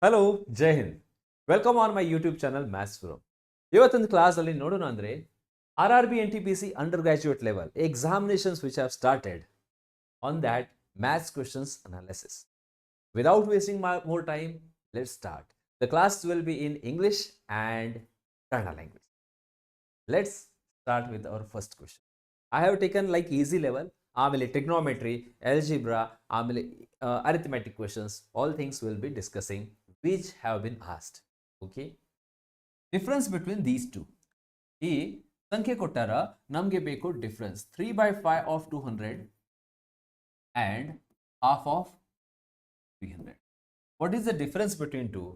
Hello Jai Hind. Welcome on my YouTube channel maths bro. ಇವತ್ತಿನ ಕ್ಲಾಸಲ್ಲಿ ನೋಡೋಣ ಅಂದರೆ RRB NTPC under graduate level examinations which have started on that maths questions analysis. Without wasting more time, let's start. The class will be in English and Kannada language. Let's start with our first question. I have taken like easy level, ಆಮೇಲೆ trigonometry, algebra, ಆಮೇಲೆ arithmetic questions, all things will be discussing which have been asked. Okay. Difference between these two. ಈ ಸಂಖ್ಯೆ ಕೊಟ್ಟಾರ ನಮಗೆ ಬೇಕು difference 3/5 of 200 and half of 300. What is the difference between two?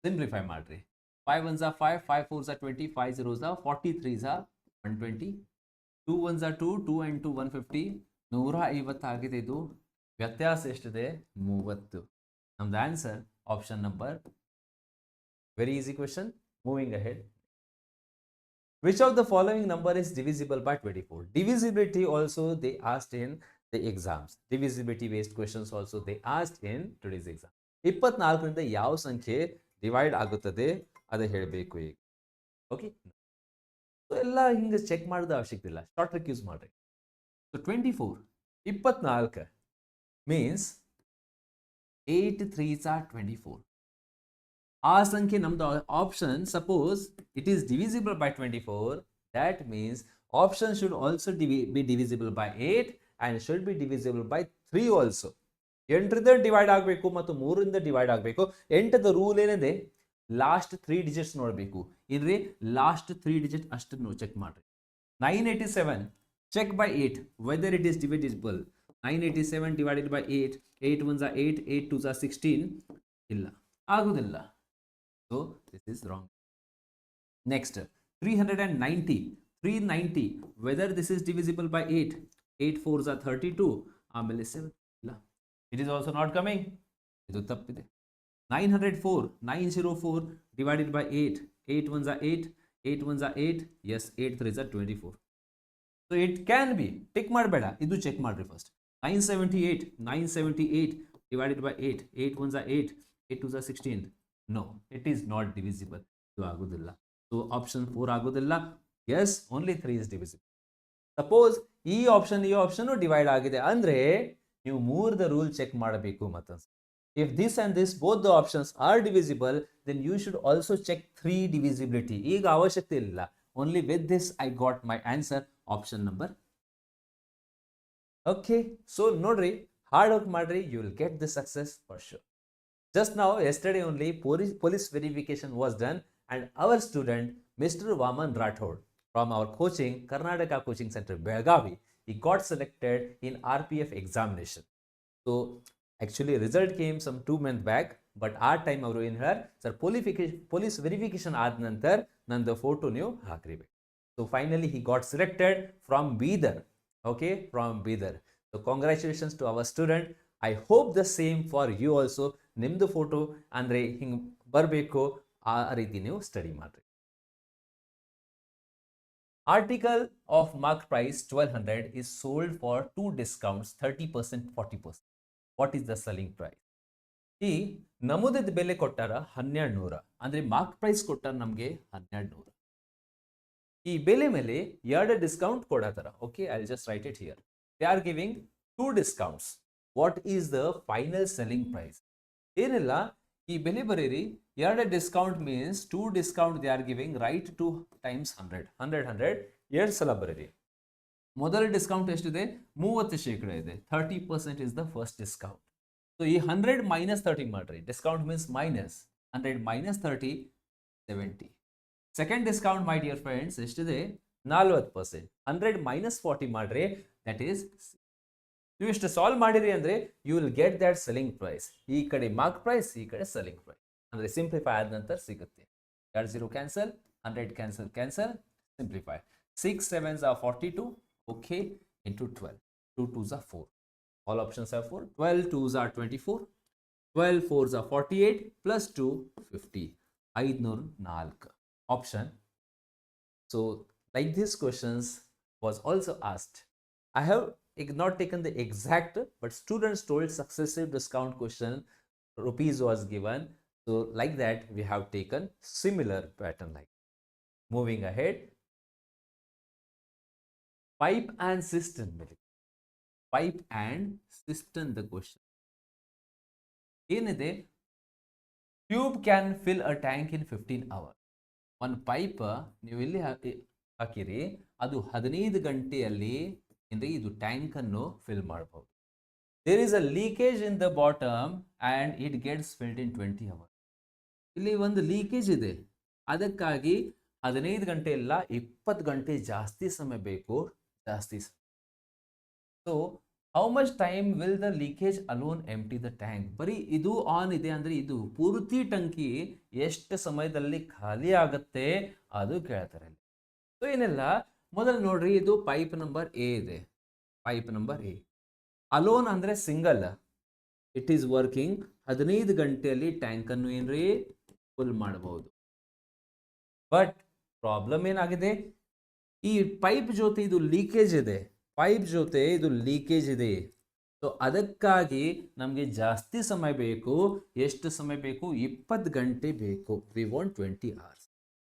Simplify ಮಾಡ್ರಿ. 5 ones are 5, 5 fours are 20, 5 zeros are 40, 3s are 120, 2 ones are 2, 2 and 2 150, 150 ಆಗಿದೆ. ಇದು ವ್ಯತ್ಯಾಸ ಎಷ್ಟಿದೆ? 30. ನಮ್ದು answer option number. Very easy question. Moving ahead. Which of the following number is divisible by 24? Divisibility also they asked in the exams. Divisibility based questions also they asked in today's exam. 24ರಿಂದ ಯಾವ ಸಂಖ್ಯೆ divide ಆಗುತ್ತದೆ ಅದು ಹೇಳಬೇಕು ಈಗ. Okay, so ಎಲ್ಲ ಹಿಂಗೆ check ಮಾಡೋದು ಅವಶ್ಯಕತೆ ಇಲ್ಲ, ಶಾರ್ಟ್ ಟ್ರಿಕ್ ಯೂಸ್ ಮಾಡ್ರಿ. So 24 24 means 8 3s are 24. ಆ ಸಂಖ್ಯೆ ನಮ್ದು option suppose it is divisible by 24, that means option should also be divisible by 8 and should be divisible by 3 also. 8ರಿಂದ ಡಿವೈಡ್ ಆಗಬೇಕು ಮತ್ತು 3ರಿಂದ ಡಿವೈಡ್ ಆಗಬೇಕು. 8ದ ರೂಲ್ ಏನಿದೆ, ಲಾಸ್ಟ್ 3 ಡಿಜಿಟ್ಸ್ ನೋಡಬೇಕು. ಇಲ್ರಿ ಲಾಸ್ಟ್ 3 ಡಿಜಿಟ್ ಅಷ್ಟನ್ನು ಚೆಕ್ ಮಾಡ್ರಿ. 987 check by 8 whether it is divisible. 987 divided by 8, 8 ones are 8, 8 2s are 16. ಇಲ್ಲ, ಆಗುದಿಲ್ಲ. So this is wrong. Next, 390 whether this is divisible by 8, 8 4s are 32, ಆಮೇಲೆ 7 ಇಲ್ಲ, it is also not coming. ಇದು ತಪ್ಪಿದೆ. 904 divided by 8, 8 ones are 8, 8 ones are 8, yes, 8 3s are 24. So it can be, tick ಮಾಡಬೇಡ, ಇದು check ಮಾಡ್ರಿ first. 978 divided by 8, 8 ones are 8, 8 2s are 16. No, it is not divisible. ಇದು ಆಗುದಿಲ್ಲ. So option 4 ಆಗುದಿಲ್ಲ. Yes, only 3 is divisible. Suppose ಈ option divide ಆಗಿದೆ ಅಂದ್ರೆ ನೀವು 3ದ ರೂಲ್ ಚೆಕ್ ಮಾಡಬೇಕು. ಮತ್ತೊಂದು, if this and this both the options are divisible, then you should also check 3 divisibility. ಈಗ ಅವಶ್ಯಕತೆ ಇಲ್ಲ. Only with this I got my answer option number. Okay, so ನೋಡ್ರಿ, ಹಾರ್ಡ್ ವರ್ಕ್ ಮಾಡ್ರಿ, you will get the success for sure. Just now, yesterday only, police verification was done, and our student, Mr. Vaman Rathod, from our coaching, Karnataka Coaching Center, Belgavi, he got selected in RPF examination. So, actually, result came some 2 months back, but our time ಅವರು ಏನು ಹೇಳ್ಯಾರ, sir police verification ಆದ ನಂತರ ನಂದು photo ನೀವು ಹಾಕ್ರಿಬೇಕು. So finally he got selected from Bidar. Okay, from Bidar. So, congratulations to our student. I hope the same for you also. ನಿಮ್ಮದು photo ಅಂದರೆ ಹಿಂಗೆ ಬರಬೇಕು, ಆ ರೀತಿ ನೀವು ಸ್ಟಡಿ ಮಾಡಿರಿ. Article of mark price 1200 is sold for 2 discounts, 30%, 40%. What is the selling price? ಈ ನಮೂದದ ಬೆಲೆ ಕೊಟ್ಟಾರ 1200, ಅಂದರೆ ಮಾರ್ಕ್ ಪ್ರೈಸ್ ಕೊಟ್ಟಾರ ನಮಗೆ 1200. ಈ ಬೆಲೆ ಮೇಲೆ 2 ಡಿಸ್ಕೌಂಟ್ ಕೊಡತ್ತಾರ. Okay, I will just write it here. They are giving 2 discounts. What is the final selling price? ಏನಿಲ್ಲ, ಈ ಬೆಲೆ ಬರೀರಿ. 2 discount means 2 discount they are giving, right 2 times 100, 2 ಸಲ ಬರೀರಿ. ಮೊದಲ ಡಿಸ್ಕೌಂಟ್ ಎಷ್ಟಿದೆ? 30% ಇದೆ. 30% is the first discount. So ಈ 100 - 30 ಮಾಡ್ರಿ. Discount means minus 100 - 30, 70. Second discount ಮೈ ಡಿಯರ್ ಫ್ರೆಂಡ್ಸ್ ಎಷ್ಟಿದೆ? 40%. 100 - 40 ಮಾಡ್ರಿ, ದಟ್ ಈಸ್. ನೀವು ಇಷ್ಟು ಸಾಲ್ವ್ ಮಾಡಿರಿ ಅಂದರೆ you will get that selling price. ಈ ಕಡೆ ಮಾರ್ಕ್ ಪ್ರೈಸ್, ಈ ಕಡೆ ಸೆಲ್ಲಿಂಗ್ ಪ್ರೈಸ್. ಅಂದರೆ ಸಿಂಪ್ಲಿಫೈ ಆದ ನಂತರ ಸಿಗುತ್ತೆ. 0 cancel, 100 cancel, simplify. 6 7s are 42, okay, into 12. 2 2s are 4. All options are 4. 12 2s are 24. 12 4s are 48 plus 2 50. 504 option. So like these questions was also asked. I have not taken the exact, but students told successive discount question rupees was given. So like that we have taken similar pattern. Like moving ahead, pipe and cistern. Pipe and cistern the question ಏನಿದೆ, tube can fill a tank in 15 hour. ಒಂದು pipe ನೀವು ಇಲ್ಲಿ ಹಾಕಿರಿ, ಅದು 15 ಗಂಟೆಯಲ್ಲಿ ಏನ್ರಿ ಇದು tank ಅನ್ನು ಫಿಲ್ ಮಾಡಬಹುದು. There is a leakage in the bottom and it gets filled in 20 hour. ಇಲ್ಲಿ ಒಂದು ಲೀಕೇಜ್ ಇದೆ, ಅದಕ್ಕಾಗಿ 15 ಗಂಟೆ ಇಲ್ಲ 20 ಗಂಟೆ ಜಾಸ್ತಿ ಸಮಯ ಬೇಕು, ಜಾಸ್ತಿ ಸಮಯ. So how much time will the leakage alone empty the tank? ಬರೀ ಇದು ಆನ್ ಇದೆ ಅಂದ್ರೆ ಇದು ಪೂರ್ತಿ ಟಂಕಿ ಎಷ್ಟು ಸಮಯದಲ್ಲಿ ಖಾಲಿ ಆಗುತ್ತೆ ಅದು ಕೇಳ್ತಾರೆ. ಸೊ ಏನೆಲ್ಲ ಮೊದಲು ನೋಡ್ರಿ, ಇದು ಪೈಪ್ ನಂಬರ್ ಎ ಇದೆ. ಪೈಪ್ ನಂಬರ್ ಎ ಅಲೋನ್ ಅಂದ್ರೆ ಸಿಂಗಲ್, ಇಟ್ ಈಸ್ ವರ್ಕಿಂಗ್. 15 ಗಂಟೆಯಲ್ಲಿ ಟ್ಯಾಂಕ್ ಅನ್ನು ಏನ್ರಿ ಫುಲ್ ಮಾಡಬಹುದು. ಬಟ್ ಪ್ರಾಬ್ಲಮ್ ಏನಾಗಿದೆ, ಈ ಪೈಪ್ ಜೊತೆ ಇದು ಲೀಕೇಜ್ ಇದೆ, ಪೈಪ್ ಜೊತೆ ಇದು ಲೀಕೇಜ್ ಇದೆ. ಸೊ ಅದಕ್ಕಾಗಿ ನಮಗೆ ಜಾಸ್ತಿ ಸಮಯ ಬೇಕು. ಎಷ್ಟು ಸಮಯ ಬೇಕು? 20 ಗಂಟೆ ಬೇಕು. We want 20 hours.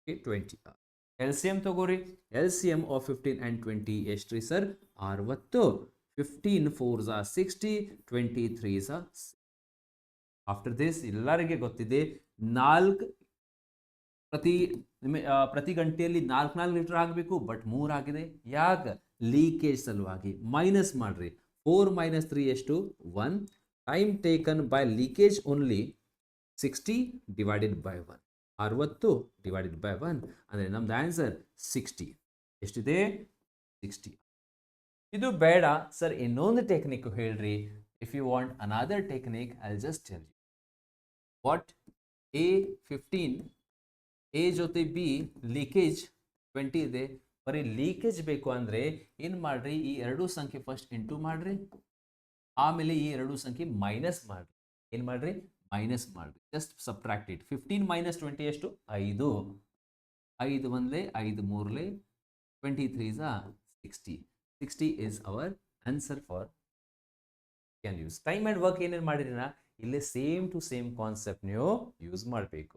20 hours. L C M ತಗೋರಿ. L C M of 15 and 20 ಎಷ್ಟ್ರಿ sir? 60. 15 4s are 60, 23s are 6. After this ಎಲ್ಲರಿಗೆ ಗೊತ್ತಿದೆ, ಪ್ರತಿ ಗಂಟೆಯಲ್ಲಿ 4 ಲೀಟರ್ ಆಗಬೇಕು, ಬಟ್ 3 ಆಗಿದೆ. ಯಾಕೆ? ಲೀಕೇಜ್ ಸಲುವಾಗಿ. ಮೈನಸ್ ಮಾಡ್ರಿ. 4 - 3 ಎಷ್ಟು? 1. Time taken by leakage only 60 divided by 1. 60 divided by 1 ಅಂದರೆ ನಮ್ದು ಆನ್ಸರ್ 60. ಎಷ್ಟಿದೆ? 60. ಇದು ಬೇಡ ಸರ್, ಇನ್ನೊಂದು ಟೆಕ್ನಿಕ್ ಹೇಳ್ರಿ. If you want another technique I will just tell you. What? A 15, A ಜೊತೆ ಬಿ ಲೀಕೇಜ್ 20 ಇದೆ. ಬರೀ ಲೀಕೇಜ್ ಬೇಕು ಅಂದರೆ ಏನು ಮಾಡ್ರಿ, ಈ ಎರಡೂ ಸಂಖ್ಯೆ ಫಸ್ಟ್ ಇಂಟು ಮಾಡ್ರಿ, ಆಮೇಲೆ ಈ ಎರಡೂ ಸಂಖ್ಯೆ ಮೈನಸ್ ಮಾಡ್ರಿ. ಏನು ಮಾಡ್ರಿ? ಮೈನಸ್ ಮಾಡ್ರಿ. Just subtract it. 15 - 20 ಎಷ್ಟು? 5. 5 1 5 3 23s are 60. 60 is our answer for can use. Time and work ಏನೇನು ಮಾಡಿರಿನ ಇಲ್ಲೇ ಸೇಮ್ ಟು ಸೇಮ್ ಕಾನ್ಸೆಪ್ಟ್ ನೀವು ಯೂಸ್ ಮಾಡಬೇಕು.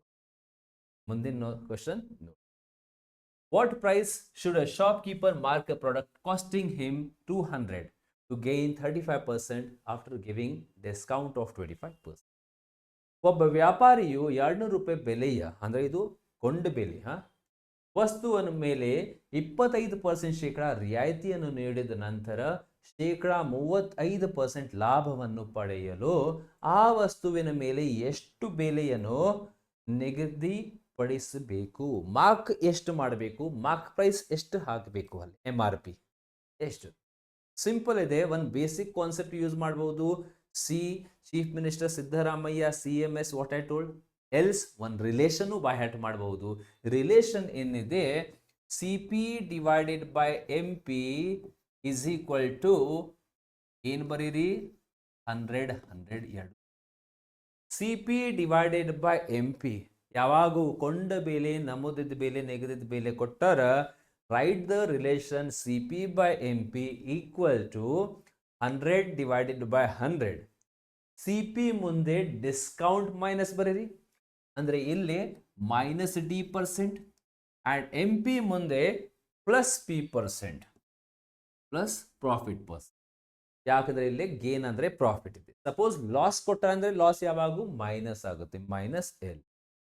ಮುಂದಿನ question. What price should a shopkeeper mark a product costing him 200 to gain 35% after giving discount of 25%? ಒಬ್ಬ ವ್ಯಾಪಾರಿಯು 200 ರೂಪಾಯಿ ಬೆಲೆಯ, ಅಂದರೆ ಇದು ಕೊಂಡ ಬೆಲೆ, ವಸ್ತುವಿನ ಮೇಲೆ 25% ಶೇಕಡ ರಿಯಾಯಿತಿಯನ್ನು ನೀಡಿದ ನಂತರ ಶೇಕಡ 35% ಲಾಭವನ್ನು ಪಡೆಯಲು ಆ ವಸ್ತುವಿನ ಮೇಲೆ ಎಷ್ಟು ಬೆಲೆಯನ್ನು ನಿಗದಿಪಡಿಸಬೇಕು? ಮಾರ್ಕ್ ಎಷ್ಟು ಮಾಡಬೇಕು? ಮಾರ್ಕ್ ಪ್ರೈಸ್ ಎಷ್ಟು ಹಾಕಬೇಕು? ಅಲ್ಲಿ MRP ಎಷ್ಟು? ಸಿಂಪಲ್ ಇದೆ. ಒಂದು ಬೇಸಿಕ್ ಕಾನ್ಸೆಪ್ಟ್ ಯೂಸ್ ಮಾಡಬಹುದು. Chief minister Siddaramaiah, CMS what I told. Else ಒಂದು ರಿಲೇಷನ್ ಬೈ ಹ್ಯಾಟ್ ಮಾಡಬಹುದು. ರಿಲೇಷನ್ ಏನಿದೆ, CP divided by MP is equal to ಏನು ಬರೀರಿ? 100 2. CP ಡಿವೈಡೆಡ್ ಬೈ MP ಯಾವಾಗೂ ಕೊಂಡ ಬೆಲೆ, ನಮೂದಿದ ಬೆಲೆ, ನಿಗದಿತ ಬೆಲೆ ಕೊಟ್ಟಾರ, write the relation CP by MP equal to 100 divided by 100. CP ಮುಂದೆ ಡಿಸ್ಕೌಂಟ್ ಮೈನಸ್ ಬರೀರಿ, ಅಂದರೆ ಇಲ್ಲಿ -D% ಆ್ಯಂಡ್ MP ಮುಂದೆ +P% ಪ್ಲಸ್ ಪ್ರಾಫಿಟ್ ಪರ್ಸೆಂಟ್. ಯಾಕಂದ್ರೆ ಇಲ್ಲಿ ಗೇನ್ ಅಂದ್ರೆ ಪ್ರಾಫಿಟ್ ಇದೆ. ಸಪೋಸ್ ಲಾಸ್ ಕೊಟ್ಟ ಅಂದ್ರೆ ಲಾಸ್ ಯಾವಾಗೂ ಮೈನಸ್ ಆಗುತ್ತೆ, -L.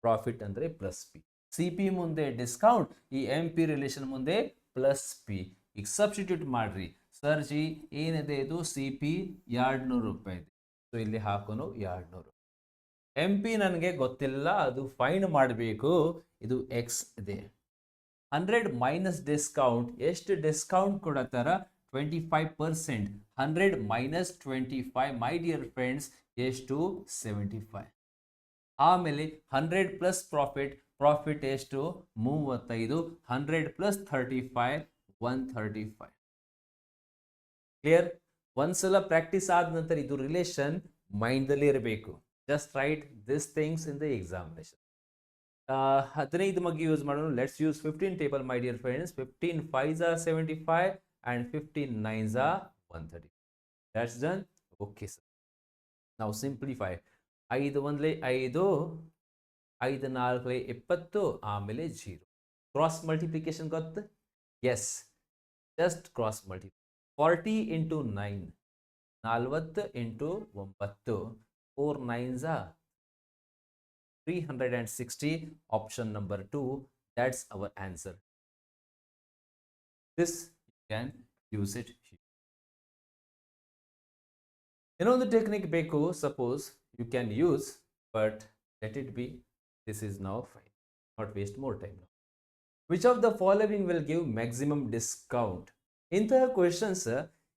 ಪ್ರಾಫಿಟ್ ಅಂದ್ರೆ +P. CP ಮುಂದೆ ಡಿಸ್ಕೌಂಟ್, ಈ MP ರಿಲೇಷನ್ ಮುಂದೆ +P. ಈಗ ಸಬ್ಸ್ಟಿಟ್ಯೂಟ್ ಮಾಡ್ರಿ. ಸರ್ ಜಿ ಏನಿದೆ ಇದು? CP 200 ರೂಪಾಯಿ ಇದೆ. ಸೊ ಇಲ್ಲಿ ಹಾಕೋನು 200. MP ನನಗೆ ಗೊತ್ತಿಲ್ಲ, ಅದು ಫೈಂಡ್ ಮಾಡಬೇಕು. ಇದು X ಇದೆ. 100 ಮೈನಸ್ ಡಿಸ್ಕೌಂಟ್, ಎಷ್ಟು ಡಿಸ್ಕೌಂಟ್ ಕೊಡತ್ತಾರ? 25%. 100 - 25 ಮೈ ಡಿಯರ್ ಫ್ರೆಂಡ್ಸ್ ಎಷ್ಟು? 75. ಆಮೇಲೆ 100 ಪ್ಲಸ್ ಪ್ರಾಫಿಟ್, ಪ್ರಾಫಿಟ್ ಎಷ್ಟು? 35. 100 ಪ್ಲಸ್ 35 135. ಕ್ಲಿಯರ್? ಒಂದ್ಸಲ ಪ್ರಾಕ್ಟೀಸ್ ಆದ ನಂತರ ಇದು ರಿಲೇಷನ್ ಮೈಂಡಲ್ಲಿ ಇರಬೇಕು. Just write this things in the examination. 15 ಬಗ್ಗೆ ಯೂಸ್ ಮಾಡೋಣ. Let's use 15 table my dear friends. 15 5s are 75 and 15 9s are 130. That's done. Okay sir. Now simplify. 5 1 5, 5 4 20 ಆಮೇಲೆ 0 ಕ್ರಾಸ್ ಮಲ್ಟಿಪ್ಲಿಕೇಶನ್ ಗೊತ್ತು yes just cross multi 40 into 9 40 into 9 4 9s 360 option number 2 that's our answer this you can use it here ಇನ್ನೊಂದು technique ಬೇಕು suppose you can use but let it be this is now fine not waste more time now which of the following will give maximum discount ಇಂತಹ questions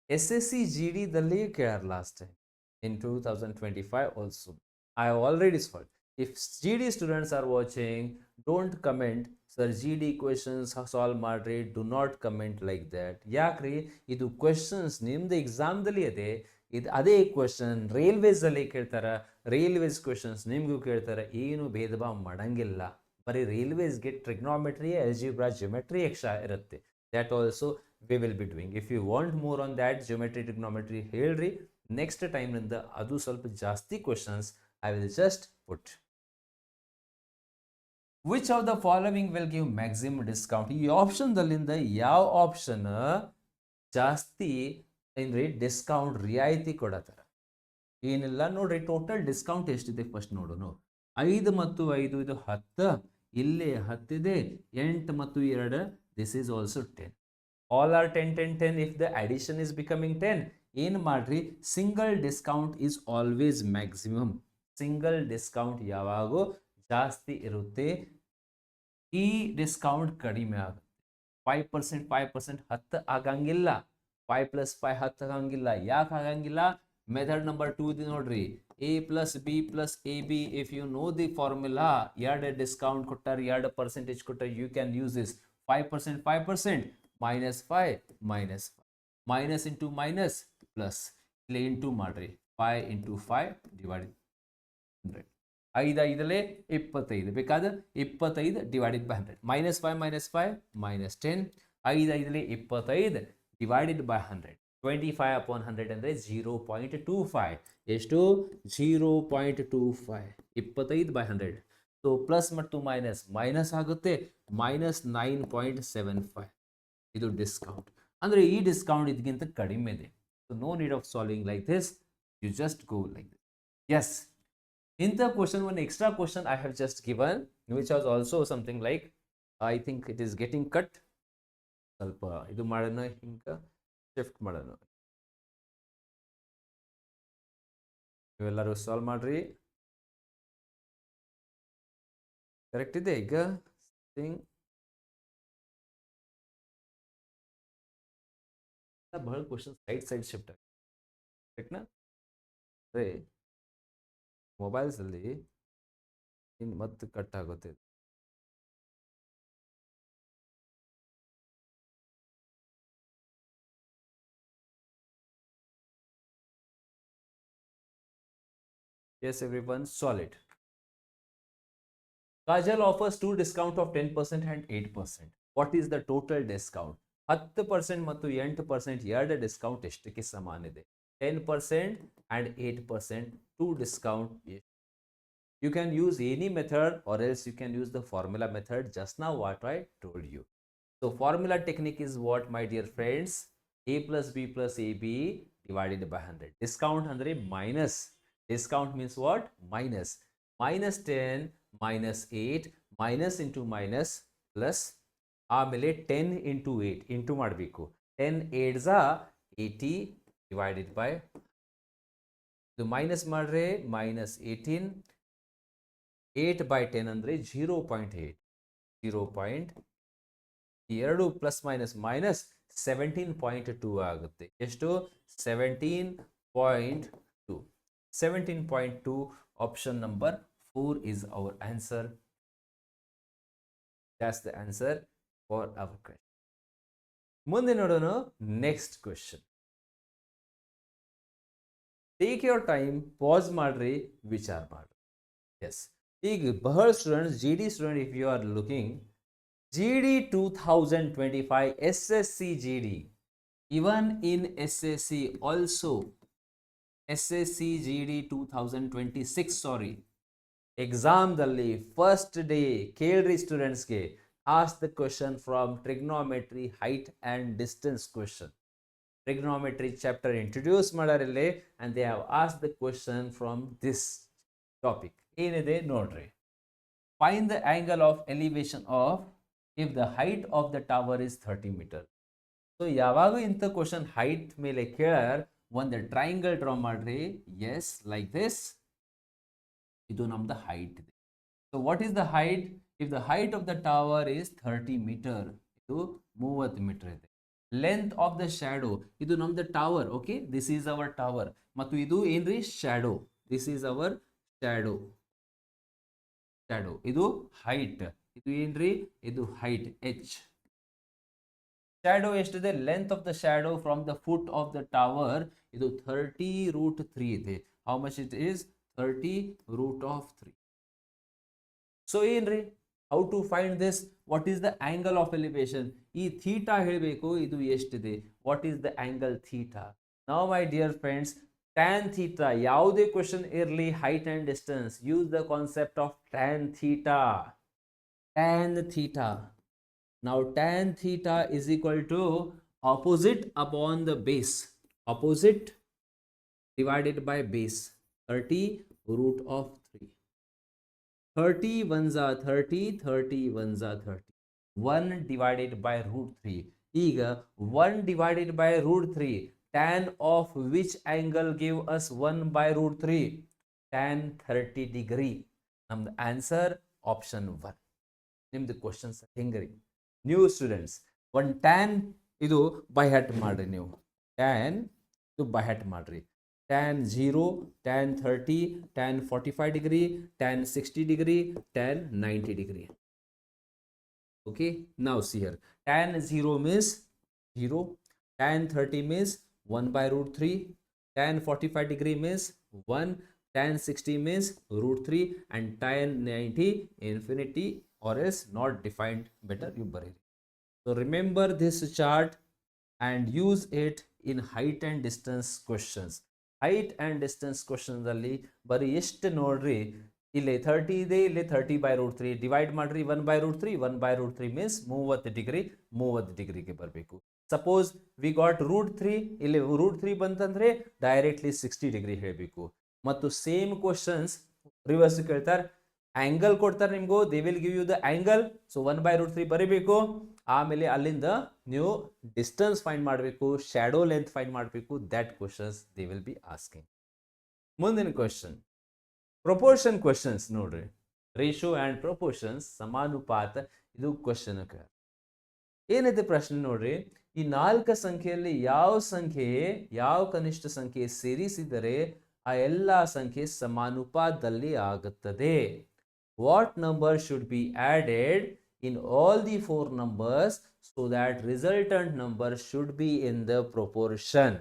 SSC GD ದಲ್ಲಿ ಕೇಳಾರ last time in 2025 also I have already solved if GD students are watching don't comment sir GD questions solve ಮಾಡ್ರಿ do not comment like that ಯಾಕ್ರಿ ಇದು questions ನಿಮ್ದು exam ದಲ್ಲಿ ಇದೆ ಇದು ಅದೇ ಕ್ವೆಶನ್ ರೈಲ್ವೇಸ್ ಅಲ್ಲಿ ಕೇಳ್ತಾರ ರೈಲ್ವೇಸ್ ಕ್ವೆಶನ್ಸ್ ನಿಮಗೂ ಕೇಳ್ತಾರ ಏನು ಭೇದ ಭಾವ ಮಾಡಂಗಿಲ್ಲ ಬರೀ ರೈಲ್ವೇಸ್ಗೆ ಟ್ರಿಗ್ನೋಮೆಟ್ರಿ algebra geometry ಎಕ್ಸ್ಟ್ರಾ ಇರುತ್ತೆ that also we will be doing if you want more on that geometry trigonometry ಹೇಳ್ರಿ next time ನಿಂದ ಅದು ಸ್ವಲ್ಪ ಜಾಸ್ತಿ questions I will just put which of the following will give maximum discount ಈ option ದಲ್ಲಿಂದ ಯಾವ option ಜಾಸ್ತಿ ಏನ್ರಿ discount ರಿಯಾಯಿತಿ ಕೊಡತ್ತಾರ ಏನಿಲ್ಲ ನೋಡ್ರಿ ಟೋಟಲ್ ಡಿಸ್ಕೌಂಟ್ ಎಷ್ಟಿದೆ ಫಸ್ಟ್ ನೋಡೋಣ 5 ಮತ್ತು 5 ಇದು 10 ಇಲ್ಲೇ 10 ಇದೆ 8 ಮತ್ತು 2 this is also 10 all are 10 10 10 if the addition is becoming 10 ಏನು ಮಾಡ್ರಿ single discount is always maximum single discount ಯಾವಾಗೂ ಜಾಸ್ತಿ ಇರುತ್ತೆ ಈ ಡಿಸ್ಕೌಂಟ್ ಕಡಿಮೆ ಆಗುತ್ತೆ 5% 5% 10 ಆಗಂಗಿಲ್ಲ 5 plus 5 10 ಆಗಂಗಿಲ್ಲ ಯಾಕೆ ಆಗಂಗಿಲ್ಲ ಮೆಥಡ್ ನಂಬರ್ 2 ಇದೆ ನೋಡ್ರಿ a plus b plus ab if you know the formula ಎರಡು ಡಿಸ್ಕೌಂಟ್ ಕೊಟ್ಟಾರ 2% ಕೊಟ್ಟಾರ you can use this 5% 5% minus 5 minus 5 minus into minus plus ಇಲ್ಲಿ into ಮಾಡ್ರಿ 5 into 5 divided 100 5 5 25 ಬೇಕಾದ್ರೆ 25 divided by 100 minus 5 minus 5 minus 10 5 5 25 divided by 100 25 upon 100 ಅಂದರೆ 0.25 ಎಷ್ಟು 0.25 25 by 100 so plus ಮತ್ತು minus minus ಆಗುತ್ತೆ minus 9.75 ಇದು ಡಿಸ್ಕೌಂಟ್ ಅಂದರೆ ಈ ಡಿಸ್ಕೌಂಟ್ ಇದಕ್ಕಿಂತ ಕಡಿಮೆ ಇದೆ so no need of solving like this you just go like this yes ಇಂಥ question one extra question I have just given which was also something like I think it is getting cut ಸ್ವಲ್ಪ ಇದು ಮಾಡೋಣ ಹಿಂಗೆ shift ಮಾಡೋಣ ನೀವೆಲ್ಲರೂ solve ಮಾಡ್ರಿ correct ಇದೆ ಈಗ ಬಹಳ ಕ್ವಶನ್ ಸೈಡ್ ಶಿಫ್ಟ್ ಆಗಿದೆ ಕರೆಕ್ಟ್ನಾ ಅದೇ ಮೊಬೈಲ್ಸಲ್ಲಿ ಇನ್ನು ಮತ್ತೆ ಕಟ್ ಆಗುತ್ತೆ yes everyone solid Kajal offers two discount of 10% and 8% what is the total discount 10% ಮತ್ತು 8% ಎರಡು ಡಿಸ್ಕೌಂಟ್ ಎಷ್ಟಕ್ಕೆ ಸಮಾನ ಇದೆ 10% and 8% two discount you can use any method or else you can use the formula method just now what I told you so formula technique is what my dear friends a plus b plus ab divided by 100 discount ಅಂದರೆ minus discount means what minus minus 10 minus 8 minus into minus plus ಆಮೇಲೆ 10 into 8 into ಮಾಡಬೇಕು 10 8s 80 divided by ಇದು minus ಮಾಡ್ರೆ minus 18 8 by 10 ಅಂದರೆ 0.8 ಎರಡು plus minus minus 17.2 ಆಗುತ್ತೆ ಎಷ್ಟು 17.2 17.2 option number 4 is our answer that's the answer for our question ಮುಂದೆ ನೋಡೋಣ next question take your time pause ಮಾಡ್ರಿ ವಿಚಾರ ಮಾಡಿ yes ಈಗ ಬಹಳ students GD student if you are looking GD 2025 SSC GD even in SSC also SSC GD 2026 sorry ಎಕ್ಸಾಮ್ದಲ್ಲಿ first day ಕೇಳ್ರಿ ಸ್ಟೂಡೆಂಟ್ಸ್ಗೆ, as the question from trigonometry height and distance question. Trigonometry chapter introduce ಮಾಡಾರಿಲ್ಲಿ and they have as the question from this topic. ಏನಿದೆ ನೋಡ್ರಿ. Find the angle of elevation of if the height of the tower is 30 metre. So ಯಾವಾಗ ಇಂಥ question height ಮೇಲೆ ಕೇಳರ್ ಒಂದು triangle draw ಮಾಡ್ರಿ. Yes, like this. ಇದು ನಮ್ದು ಹೈಟ್ ಇದೆ. So what is the height? If the height of the tower is 30 metre, ಇದು 30 ಮೀಟರ್ ಇದೆ. ಲೆಂತ್ ಆಫ್ ದ ಶ್ಯಾಡೋ, ಇದು ನಮ್ದು tower. Okay, this is our tower. ಮತ್ತು ಇದು ಏನ್ರಿ? Shadow. This is our shadow. Shadow ಇದು height. ಇದು ಏನ್ರಿ? ಇದು ಹೈಟ್ h. ಶ್ಯಾಡೋ ಎಷ್ಟಿದೆ? Length of the shadow from the foot of the tower ಇದು 30√3 ಇದೆ. How much it is? 30√3. So ಏನ್ರಿ? How to find this? What is the angle of elevation? ಈ theta ಹೇಳಬೇಕು, ಇದು ಎಷ್ಟಿದೆ? What is the angle theta? Now my dear friends, tan theta, ಯಾವುದೇ question ಇರಲಿ height and distance, use the concept of tan theta. Tan theta. Now tan theta is equal to opposite upon the base. Opposite divided by base. 30√3. 30 ones are 30, 30 ones are 30. 1 divided by √3. ಈಗ 1 divided by √3. Tan of which angle give us 1 by √3? Tan 30 degree. ನಮ್ದು answer option 1. ನಿಮ್ದು questions ಹೆಂಗ್ರಿ? New students, ಒಂದು tan ಇದು by heart ಮಾಡ್ರಿ. ನೀವು tan ಇದು by heart ಮಾಡ್ರಿ. Tan 0, tan 30, tan 45 degree, tan 60 degree, tan 90 degree. Okay, ನಾವು see here. Tan 0 means 0, tan 30 means 1 by √3, tan 45 degree means 1, tan 60 means √3, and tan 90 infinity or else not defined. Better you bury. So remember this chart and use it in height and distance questions. Height and distance questions ಅಲ್ಲಿ ಬರೀ ಎಷ್ಟು ನೋಡ್ರಿ, ಇಲ್ಲಿ 30 ಇದೆ, ಇಲ್ಲಿ 30/√3 divide ಮಾಡ್ರಿ. 1/√3, 1/√3 means 30 degree, 30 ಡಿಗ್ರಿಗೆ ಬರಬೇಕು. ಸಪೋಸ್ ವಿ ಗಾಟ್ √3, ಇಲ್ಲಿ √3 ಬಂತಂದ್ರೆ ಡೈರೆಕ್ಟ್ಲಿ 60 ಡಿಗ್ರಿ ಹೇಳಬೇಕು. ಮತ್ತು ಸೇಮ್ ಕ್ವಶನ್ಸ್ ರಿವರ್ಸ್ ಕೇಳ್ತಾರೆ, ಆಂಗಲ್ ಕೊಡ್ತಾರೆ ನಿಮಗೂ, they will give you the angle. So 1/√3 ಬರೀಬೇಕು. ಆಮೇಲೆ ಅಲ್ಲಿಂದ ನೀವು ಡಿಸ್ಟೆನ್ಸ್ ಫೈಂಡ್ ಮಾಡಬೇಕು, ಶ್ಯಾಡೋ ಲೆಂತ್ ಫೈಂಡ್ ಮಾಡಬೇಕು. That questions they will be asking. ಮುಂದಿನ ಕ್ವಶನ್ ಪ್ರೊಪೋರ್ಷನ್ ಕ್ವಶನ್ಸ್ ನೋಡ್ರಿ. ರೇಷಿಯೋ ಆ್ಯಂಡ್ ಪ್ರೊಪೋರ್ಷನ್ಸ್, ಸಮಾನುಪಾತ, ಇದು ಕ್ವಶನ್. ಏನಿದೆ ಪ್ರಶ್ನೆ ನೋಡ್ರಿ. ಈ 4 ಸಂಖ್ಯೆಯಲ್ಲಿ ಯಾವ ಕನಿಷ್ಠ ಸಂಖ್ಯೆ ಸೇರಿಸಿದರೆ ಆ ಎಲ್ಲ ಸಂಖ್ಯೆ ಸಮಾನುಪಾತದಲ್ಲಿ ಆಗುತ್ತದೆ? What number should be added in all the 4 numbers so that resultant number should be in the proportion?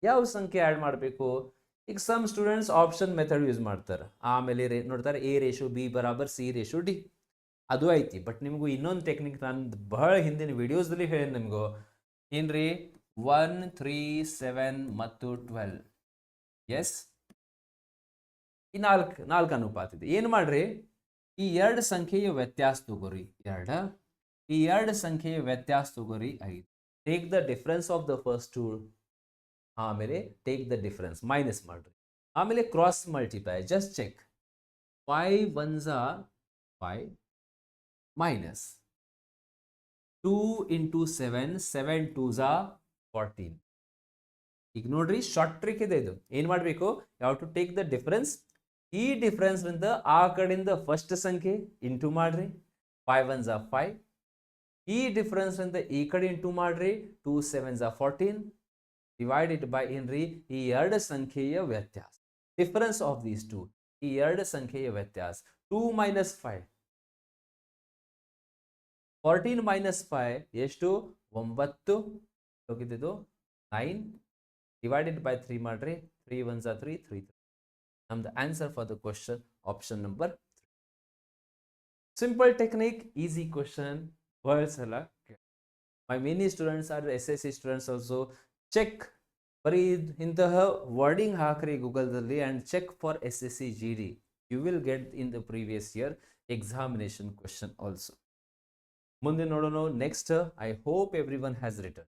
ಯಾವ ಸಂಖ್ಯೆ ಆ್ಯಡ್ ಮಾಡಬೇಕು? ಈಗ some students option method use ಮಾಡ್ತಾರೆ. ಆಮೇಲೆ ನೋಡ್ತಾರೆ A/B=C/D, ಅದು ಐತಿ. ಬಟ್ ನಿಮಗೂ ಇನ್ನೊಂದು ಟೆಕ್ನಿಕ್ ನಾನು ಬಹಳ ಹಿಂದಿನ ವಿಡಿಯೋಸ್ದಲ್ಲಿ ಹೇಳಿ ನಿಮಗೂ, ಏನ್ರಿ? 1, 3, 7 ಮತ್ತು 12. ಎಸ್, ಈ ನಾಲ್ಕು ಅನುಪಾತ ಇದೆ. ಏನು ಮಾಡ್ರಿ, ಈ 2 ಸಂಖ್ಯೆಯ ವ್ಯತ್ಯಾಸ ತಗೋರಿ. ಈ 2 ಸಂಖ್ಯೆಯ ವ್ಯತ್ಯಾಸ ತಗೋರಿ 5. Take the difference of the first two, ಆಮೇಲೆ ಟೇಕ್ ದ ಡಿಫರೆನ್ಸ್ ಮೈನಸ್ ಮಾಡ್ರಿ. ಆಮೇಲೆ cross multiply, just check. 5 ones are 5 minus 2 into 7, 7 2s are 14. ಈಗ ನೋಡ್ರಿ, ಶಾರ್ಟ್ ಟ್ರಿಕ್ ಇದೆ ಇದು. ಏನು ಮಾಡಬೇಕು? ಯಾವ ಟು ಟೇಕ್ ದ ಡಿಫರೆನ್ಸ್. ಈ ಡಿಫರೆನ್ಸ್ ನಿಂದ ಆ ಕಡೆಯಿಂದ ಫಸ್ಟ್ ಸಂಖ್ಯೆ ಇಂಟು ಮಾಡ್ರಿ. 5 ones are 5. ಈ ಡಿಫರೆನ್ಸ್ ನಿಂದ ಈ ಕಡೆ ಇಂಟು ಮಾಡ್ರಿ. 2 7s are 14 ಡಿವೈಡೆಡ್ ಬೈ ಏನ್ರಿ? ಈ 2 ಸಂಖ್ಯೆಯ ವ್ಯತ್ಯಾಸ. ಡಿಫರೆನ್ಸ್ ಆಫ್ ದೀಸ್ 2, ಈ 2 ಸಂಖ್ಯೆಯ ವ್ಯತ್ಯಾಸ. 2 minus 5, 14 minus 5 ಎಷ್ಟು? 9 ಹೋಗಿದ್ದು 9 ಡಿವೈಡೆಡ್ ಬೈ 3 ಮಾಡ್ರಿ. 3 ones are 3, 3. ನಮ್ದು answer for the question option number 3. Simple technique, easy question, words ಎಲ್ಲ. My many students are SSC students also. Check, ಬರೀ ಇಂತಹ ವರ್ಡಿಂಗ್ ಹಾಕ್ರಿ ಗೂಗಲ್ದಲ್ಲಿ and check for SSC GD. You will get in the previous year examination question also. ಮುಂದೆ ನೋಡೋಣ. Next, I hope everyone has written.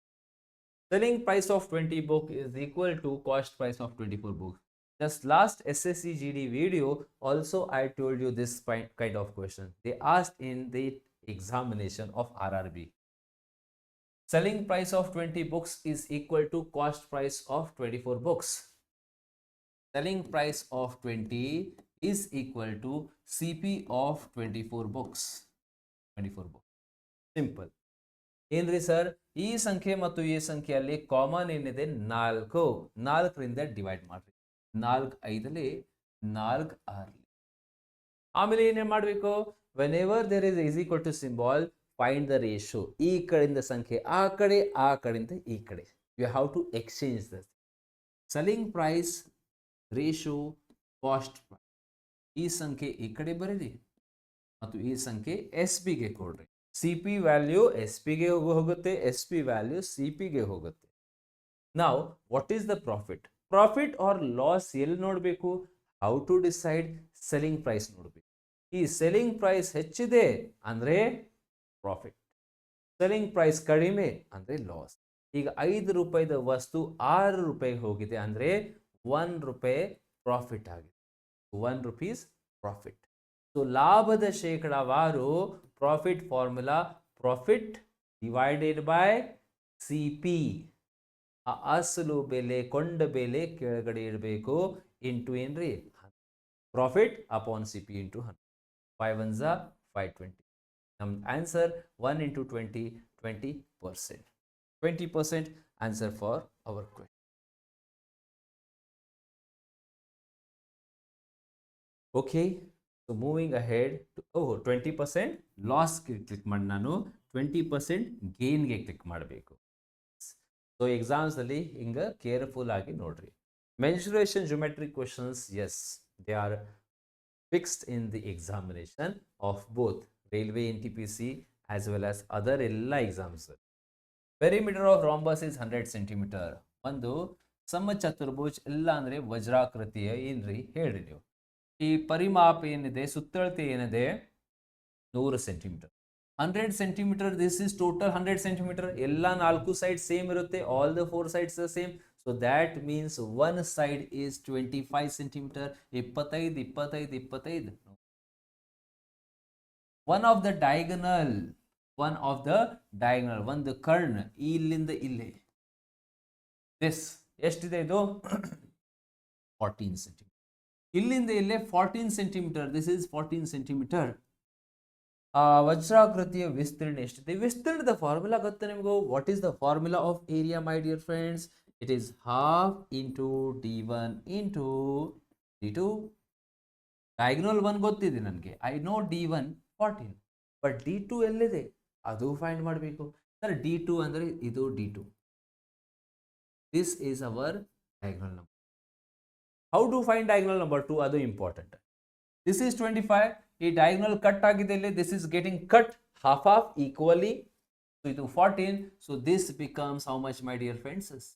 Selling price of 20 book is equal to cost price of 24 books. Just last SSC GD video also I told you this kind of question. They asked in the examination of RRB. Selling price of 20 books is equal to cost price of 24 books. Selling price of 20 is equal to CP of 24 books. 24 books. Simple. ಏನ್ರಿ sir, ಈ ಸಂಖ್ಯೆ ಮತ್ತು ಈ ಸಂಖ್ಯೆಯಲ್ಲಿ common ಏನಿದೆ 4. 4ರಿಂದ divide ಮಾಡ್ರಿ. 4 5ಲಿ 4 6ಲಿ. ಆಮೇಲೆ ಏನೇನು ಮಾಡಬೇಕು, whenever there is equal to symbol, find the ratio. ಈ ಕಡೆಯಿಂದ ಸಂಖ್ಯೆ ಆ ಕಡೆ, ಆ ಕಡೆಯಿಂದ ಈ ಕಡೆ. You have to exchange this. Selling price ratio cost price. ಈ ಸಂಖ್ಯೆ ಈ ಕಡೆ ಬರೀರಿ ಮತ್ತು ಈ ಸಂಖ್ಯೆ ಎಸ್ ಪಿಗೆ ಕೊಡ್ರಿ. ಸಿ ಪಿ ವ್ಯಾಲ್ಯೂ ಎಸ್ ಪಿಗೆ ಹೋಗುತ್ತೆ, ಎಸ್ ಪಿ ವ್ಯಾಲ್ಯೂ ಸಿ ಪಿಗೆ ಹೋಗುತ್ತೆ. ನಾವು what is the profit? Profit or loss ಎಲ್ಲಿ ನೋಡಬೇಕು? How to decide? Selling price ನೋಡಬೇಕು. ಈ ಸೆಲ್ಲಿಂಗ್ ಪ್ರೈಸ್ ಹೆಚ್ಚಿದೆ ಅಂದರೆ ಪ್ರಾಫಿಟ್, ಸೆಲ್ಲಿಂಗ್ ಪ್ರೈಸ್ ಕಡಿಮೆ ಅಂದರೆ ಲಾಸ್. ಈಗ 5 ರೂಪಾಯಿದ ವಸ್ತು 6 ರೂಪಾಯಿಗೆ ಹೋಗಿದೆ ಅಂದರೆ 1 ರೂಪಾಯಿ ಪ್ರಾಫಿಟ್ ಆಗಿದೆ. 1 rupees ಪ್ರಾಫಿಟ್. ಸೊ ಲಾಭದ ಶೇಕಡಾವಾರು profit formula profit divided by C P. ಆ ಅಸಲು ಬೆಲೆ, ಕೊಂಡ ಬೆಲೆ ಕೆಳಗಡೆ ಇಡಬೇಕು. ಇಂಟು ಏನ್ರಿ, profit upon C P into 100. 5 1s 520. ನಮ್ಮ answer 1 into 20, 20%. 20% answer for our question. Okay, so moving ahead to 20% loss click ಮಾಡಿ ನಾನು 20% ಗೇನ್ಗೆ ಕ್ಲಿಕ್ ಮಾಡಬೇಕು. ಸೊ ಎಕ್ಸಾಮ್ಸಲ್ಲಿ ಹಿಂಗೆ ಕೇರ್ಫುಲ್ ಆಗಿ ನೋಡ್ರಿ. Mensuration geometric questions, yes, they are fixed in the examination of both railway NTPC as well as other ಎಲ್ಲ exams. Perimeter of rhombus is 100 centimeter. ಒಂದು ಸಮಚತುರ್ಭುಜ ಇಲ್ಲ ಅಂದರೆ ವಜ್ರಾಕೃತಿಯ ಏನ್ರಿ ಹೇಳ್ರಿ ನೀವು. ಈ ಪರಿಮಾಪ ಏನಿದೆ, ಸುತ್ತಳತೆ ಏನಿದೆ 100 centimeter. 100 centimeter, this is total 100 centimeter. ಎಲ್ಲ 4 ಸೈಡ್ ಸೇಮ್ ಇರುತ್ತೆ, all the 4 sides are same. So that means one side is 25 centimeter. 25 25 25. One of the diagonal, ಒಂದು ಕರ್ಣ್ ಇಲ್ಲಿಂದ ಇಲ್ಲಿ, ದಿಸ್ ಎಷ್ಟಿದೆ ಇದು 14 centimeter. ಇಲ್ಲಿಂದ ಇಲ್ಲೇ 14 centimeter. This is 14 centimeter. ವಜ್ರಾಕೃತಿಯ ವಿಸ್ತೀರ್ಣ ಎಷ್ಟಿದೆ? ವಿಸ್ತೀರ್ಣದ ಫಾರ್ಮುಲಾ ಗೊತ್ತಾ ನಿಮಗೂ? What is the formula of area my dear friends? It is half into D1 into D2. Diagonal 1 ಗೊತ್ತಿದೆ ನನಗೆ, I know D1 14, but D2 ಎಲ್ಲಿದೆ ಅದು ಫೈಂಡ್ ಮಾಡಬೇಕು. ಸರ್ D2 ಅಂದರೆ ಇದು D2. This is our diagonal number. How to find diagonal number 2? ಅದು important. This is 25. ಈ diagonal cut ಆಗಿದೆ ಇಲ್ಲಿ, this is getting cut half of equally. So ಇದು 14. So this becomes how much my dear friends?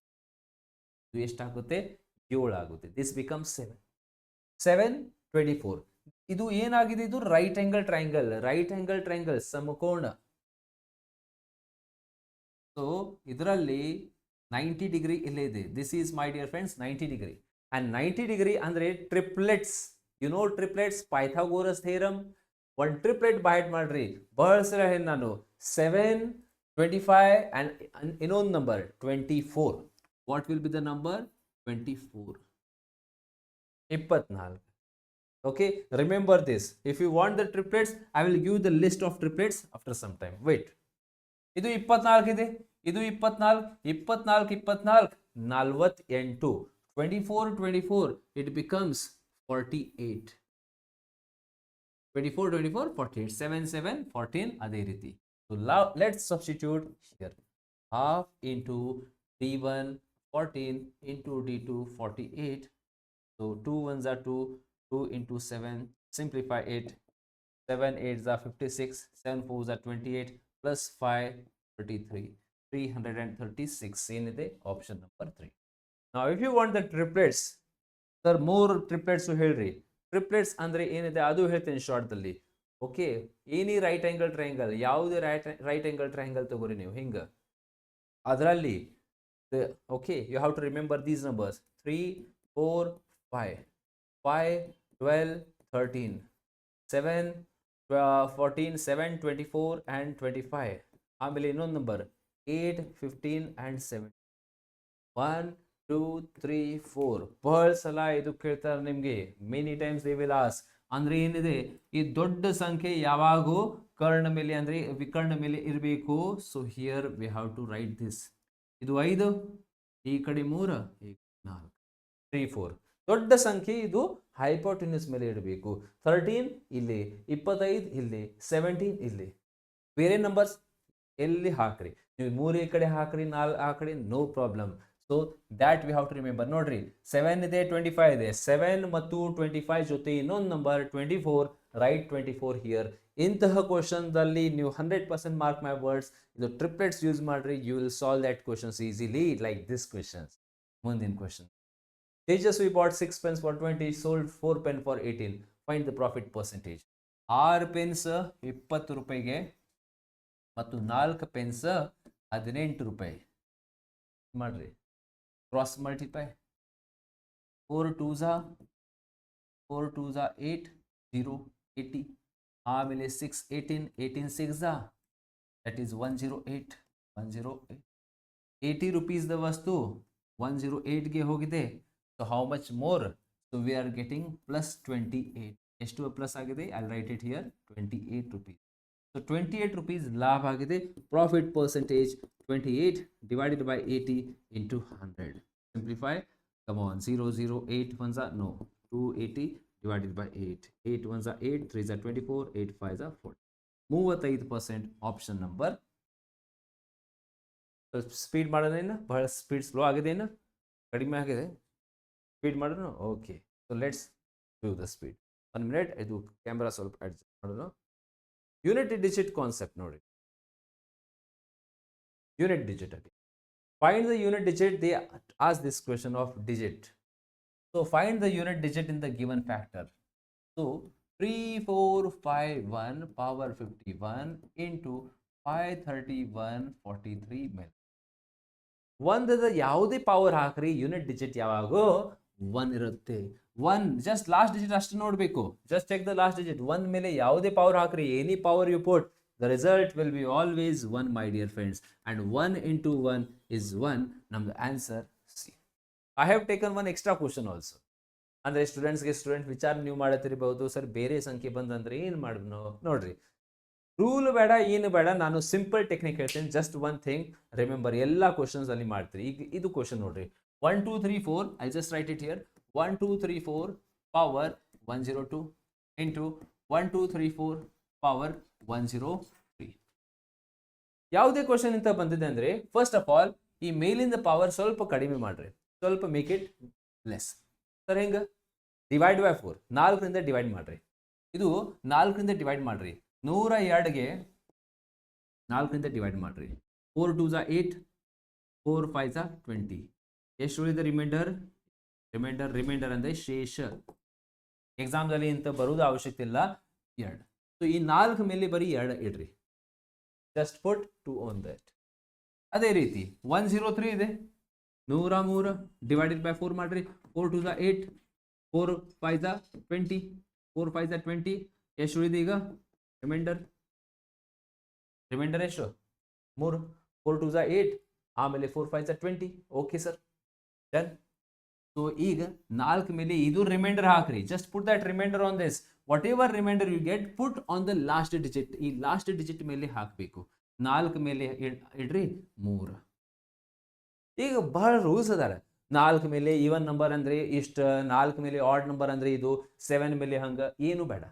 ಇದು ಎಷ್ಟಾಗುತ್ತೆ? 7 ಆಗುತ್ತೆ. This becomes 7. 7 24. ಇದು ಏನಾಗಿದೆ? ಇದು ರೈಟ್ ಆಂಗಲ್ ಟ್ರಯಾಂಗಲ್, ಸಮಕೋಣ. ಸೊ ಇದರಲ್ಲಿ 90 ಡಿಗ್ರಿ ಇಲ್ಲೇ ಇದೆ. This is my dear friends 90 degree. And 90 degree ಅಂದ್ರೆ triplets. You know triplets, Pythagoras theorem. ಒಂದು ಟ್ರಿಪ್ಲೆಟ್ ಬೈಟ್ ಮಾಡ್ರಿ, ಬಹಳ ಸಲ ಹೇಳಿ ನಾನು. 7 25 ಅಂಡ್ ಇನ್ನೊಂದು number 24. What will be the number? 24. 24. Okay, remember this. If you want the triplets, I will give the list of triplets after some time. Wait. ಇದು 24 ಇದೆ, ಇದು 24, 24 24 48. 24 24, it becomes 48. 24 24 48. 7 7 14 ಅದೇ ರೀತಿ. So now let's substitute here. Half into D1 14 into D2 48. So 2 1s are 2. 2 into 7, simplify it. 7 8s are 56, 7 4s are 28, plus 5 33, 336 ಏನಿದೆ? Option number 3. Now if you want the triplets, sir more triplets ಹೇಳ್ರಿ, triplets ಅಂದರೆ ಏನಿದೆ ಅದು ಹೇಳ್ತೀನಿ ಶಾರ್ಟ್ದಲ್ಲಿ. Okay, any right angle triangle, ಯಾವುದೇ right angle triangle ತಗೋರಿ ನೀವು ಹಿಂಗೆ, ಅದರಲ್ಲಿ okay you have to remember these numbers 3 4 5 5 12 13 7 14 7 24 and 25. ಆಮೇಲೆ ಇನ್ನೊಂದು ನಂಬರ್ 8 15 ಆ್ಯಂಡ್ 7 1 2 3 4. ಬಹಳ ಸಲ ಇದು ಕೇಳ್ತಾರೆ ನಿಮಗೆ, many times they will ask. ಅಂದ್ರೆ ಏನಿದೆ, ಈ ದೊಡ್ಡ ಸಂಖ್ಯೆ ಯಾವಾಗೂ ಕರ್ಣ ಮೇಲೆ ಅಂದ್ರೆ ವಿಕರ್ಣ ಮೇಲೆ ಇರಬೇಕು. So here we have to write this. ಇದು 5, ಈ ಕಡೆ 3, ಈ 4 3 4. ದೊಡ್ಡ ಸಂಖ್ಯೆ ಇದು ಹೈಪೋಟೆನ್ಯೂಸ್ ಮೇಲೆ ಇಡಬೇಕು. 13 ಇಲ್ಲಿ, 25 ಇಲ್ಲಿ, 17 ಇಲ್ಲಿ. ಬೇರೆ ನಂಬರ್ಸ್ ಎಲ್ಲಿ ಹಾಕ್ರಿ ನೀವು, 3 ಈ ಕಡೆ ಹಾಕ್ರಿ, 4 ಆ ಕಡೆ, no problem. So that we have to remember. ನೋಡ್ರಿ 7 ಇದೆ, 25 ಇದೆ, 7 ಮತ್ತು 25 ಜೊತೆ ಇನ್ನೊಂದು ನಂಬರ್ 24, ರೈಟ್ 24 ಹಿಯರ್. ಇಂತಹ ಕ್ವಶನ್ದಲ್ಲಿ ನೀವು 100% ಮಾರ್ಕ್ ಮೈ ವರ್ಡ್ಸ್, ಇದು ಟ್ರಿಪ್ಲೆಟ್ಸ್ ಯೂಸ್ ಮಾಡ್ರಿ, you will solve that questions easily like this questions. ಮುಂದಿನ question, Tejaswi bought 6 pens for 20, sold 4 pen for 18. Find the profit percentage. 6 pens 20 ರೂಪಾಯಿಗೆ ಮತ್ತು 4 ಪೆನ್ಸ್ 18 ರೂಪಾಯಿ ಮಾಡ್ರಿ, ಕ್ರಾಸ್ ಮಲ್ಟಿಪ್ಲೈ. 4 2s 8 0 80. ಆಮೇಲೆ 6 18 18 6 ದಟ್ ಈಸ್ 108 108. 80 rupees ದ ವಸ್ತು 108ಗೆ ಹೋಗಿದೆ. So how much more? So we are getting plus 28. ಎಷ್ಟು plus ಆಗಿದೆ? I'll write it here, 28 rupees. So 28 rupees ಲಾಭ ಆಗಿದೆ. Profit percentage 28 divided by 80 into 100. Simplify. Come on, 0 0 8 ones are no. 280 divided by 8. 8 ones are 8, 3s are 24, 8 5s are 40. 35% option number. Speed ಮಾಡೋದೇನು, ಬಹಳ speed slow ಆಗಿದೆಯೇನು, ಕಡಿಮೆ ಆಗಿದೆ, speed ಮಾಡೋಣ. Okay, so let's do the speed. 1 minute, ಇದು camera ಸ್ವಲ್ಪ adjust ಮಾಡೋಣ. Unit digit concept ನೋಡಿ. Unit digit ಅಲ್ಲಿ find the unit digit. They ask this question of digit. So find the unit digit in the given factor. So 3451 power 51 into 531 43 ಮೇಲೆ ಒಂದದ ಯಾವುದೇ power ಹಾಕ್ರಿ, unit digit ಯಾವಾಗೋ 1 ಇರುತ್ತೆ. 1 just last digit ಅಷ್ಟು ನೋಡಬೇಕು. Just check the last digit. 1 ಮೇಲೆ ಯಾವುದೇ power ಹಾಕ್ರಿ, any power you put, the result will be always 1 my dear friends. And 1 into 1 is 1. ನಮ್ದು answer C. I have taken one extra question also. ಅಂದರೆ student ವಿಚಾರ ನೀವು ಮಾಡತ್ತಿರಬಹುದು, sir ಬೇರೆ ಸಂಖ್ಯೆ ಬಂದಂದ್ರೆ ಏನು ಮಾಡೋದು ನೋಡ್ರಿ. ರೂಲ್ ಬೇಡ, ಏನು ಬೇಡ, ನಾನು ಸಿಂಪಲ್ ಟೆಕ್ನಿಕ್ ಹೇಳ್ತೇನೆ. ಜಸ್ಟ್ ಒನ್ ಥಿಂಗ್ ರಿಮೆಂಬರ್, ಎಲ್ಲ ಕ್ವಶನ್ಸ್ ಅಲ್ಲಿ ಮಾಡ್ತೀರಿ. ಈಗ ಇದು ಕ್ವಶನ್ ನೋಡ್ರಿ, 1 2 3 4. I just write it here. 1 2 3 4 power 102 into 1 2 3 4 power 103. ಯಾವುದೇ ಕ್ವಶನ್ ಇಂತ ಬಂದಿದೆ ಅಂದ್ರೆ ಫಸ್ಟ್ ಆಫ್ ಆಲ್ ಈ ಮೇಲಿಂದ ಪವರ್ ಸ್ವಲ್ಪ ಕಡಿಮೆ ಮಾಡ್ರಿ, ಸ್ವಲ್ಪ ಮೇಕ್ ಇಟ್ ಲೆಸ್. ಸರ್ ಹೆಂಗ? ಡಿವೈಡ್ ಬೈ 4, 4ರಿಂದ ಡಿವೈಡ್ ಮಾಡ್ರಿ. ಇದು 4ರಿಂದ ಡಿವೈಡ್ ಮಾಡ್ರಿ. 102ಗೆ 4ರಿಂದ ಡಿವೈಡ್ ಮಾಡ್ರಿ. 4 2s 8, 4 5s 20. ಎಷ್ಟು ಉಳಿದ ರಿಮೈಂಡರ್? ರಿಮೈಂಡರ್ ಅಂದರೆ ಶೇಷ. ಎಕ್ಸಾಮ್ದಲ್ಲಿ ಇಂತ ಬರುವುದು ಅವಶ್ಯಕತೆ ಇಲ್ಲ, 2. ಸೊ ಈ 4 ಮೇಲೆ ಬರೀ 2 ಇಡ್ರಿ. Just put 2 on that. ಅದೇ ರೀತಿ 103 ಇದೆ, 103 ಡಿವೈಡೆಡ್ ಬೈ 4 ಮಾಡ್ರಿ. 4 2s 8, 4 5s 20, 4 5s 20. ಎಷ್ಟು ಉಳಿದ ಈಗ ರಿಮೈಂಡರ್ ಎಷ್ಟು? 3. 4 2s 8, ಆಮೇಲೆ 4 5s 20. Okay sir, done. So ಈಗ 4 ಮೇಲೆ ಇದು ರಿಮೈಂಡರ್ ಹಾಕ್ರಿ. Just put that reminder on this. Whatever reminder you get, put on the last digit. ಈ ಲಾಸ್ಟ್ ಡಿಜಿಟ್ ಮೇಲೆ ಹಾಕಬೇಕು. 4 ಮೇಲೆ ಇಡ್ರಿ 3. ಈಗ ಬಹಳ ರೂಲ್ಸ್ ಅದಾರ. 4 ಮೇಲೆ ಈವನ್ ನಂಬರ್ ಅಂದ್ರೆ ಇಷ್ಟ, 4 ಮೇಲೆ ಆಡ್ ನಂಬರ್ ಅಂದ್ರೆ ಇದು, 7 ಮೇಲೆ ಹಂಗ ಏನು ಬೇಡ.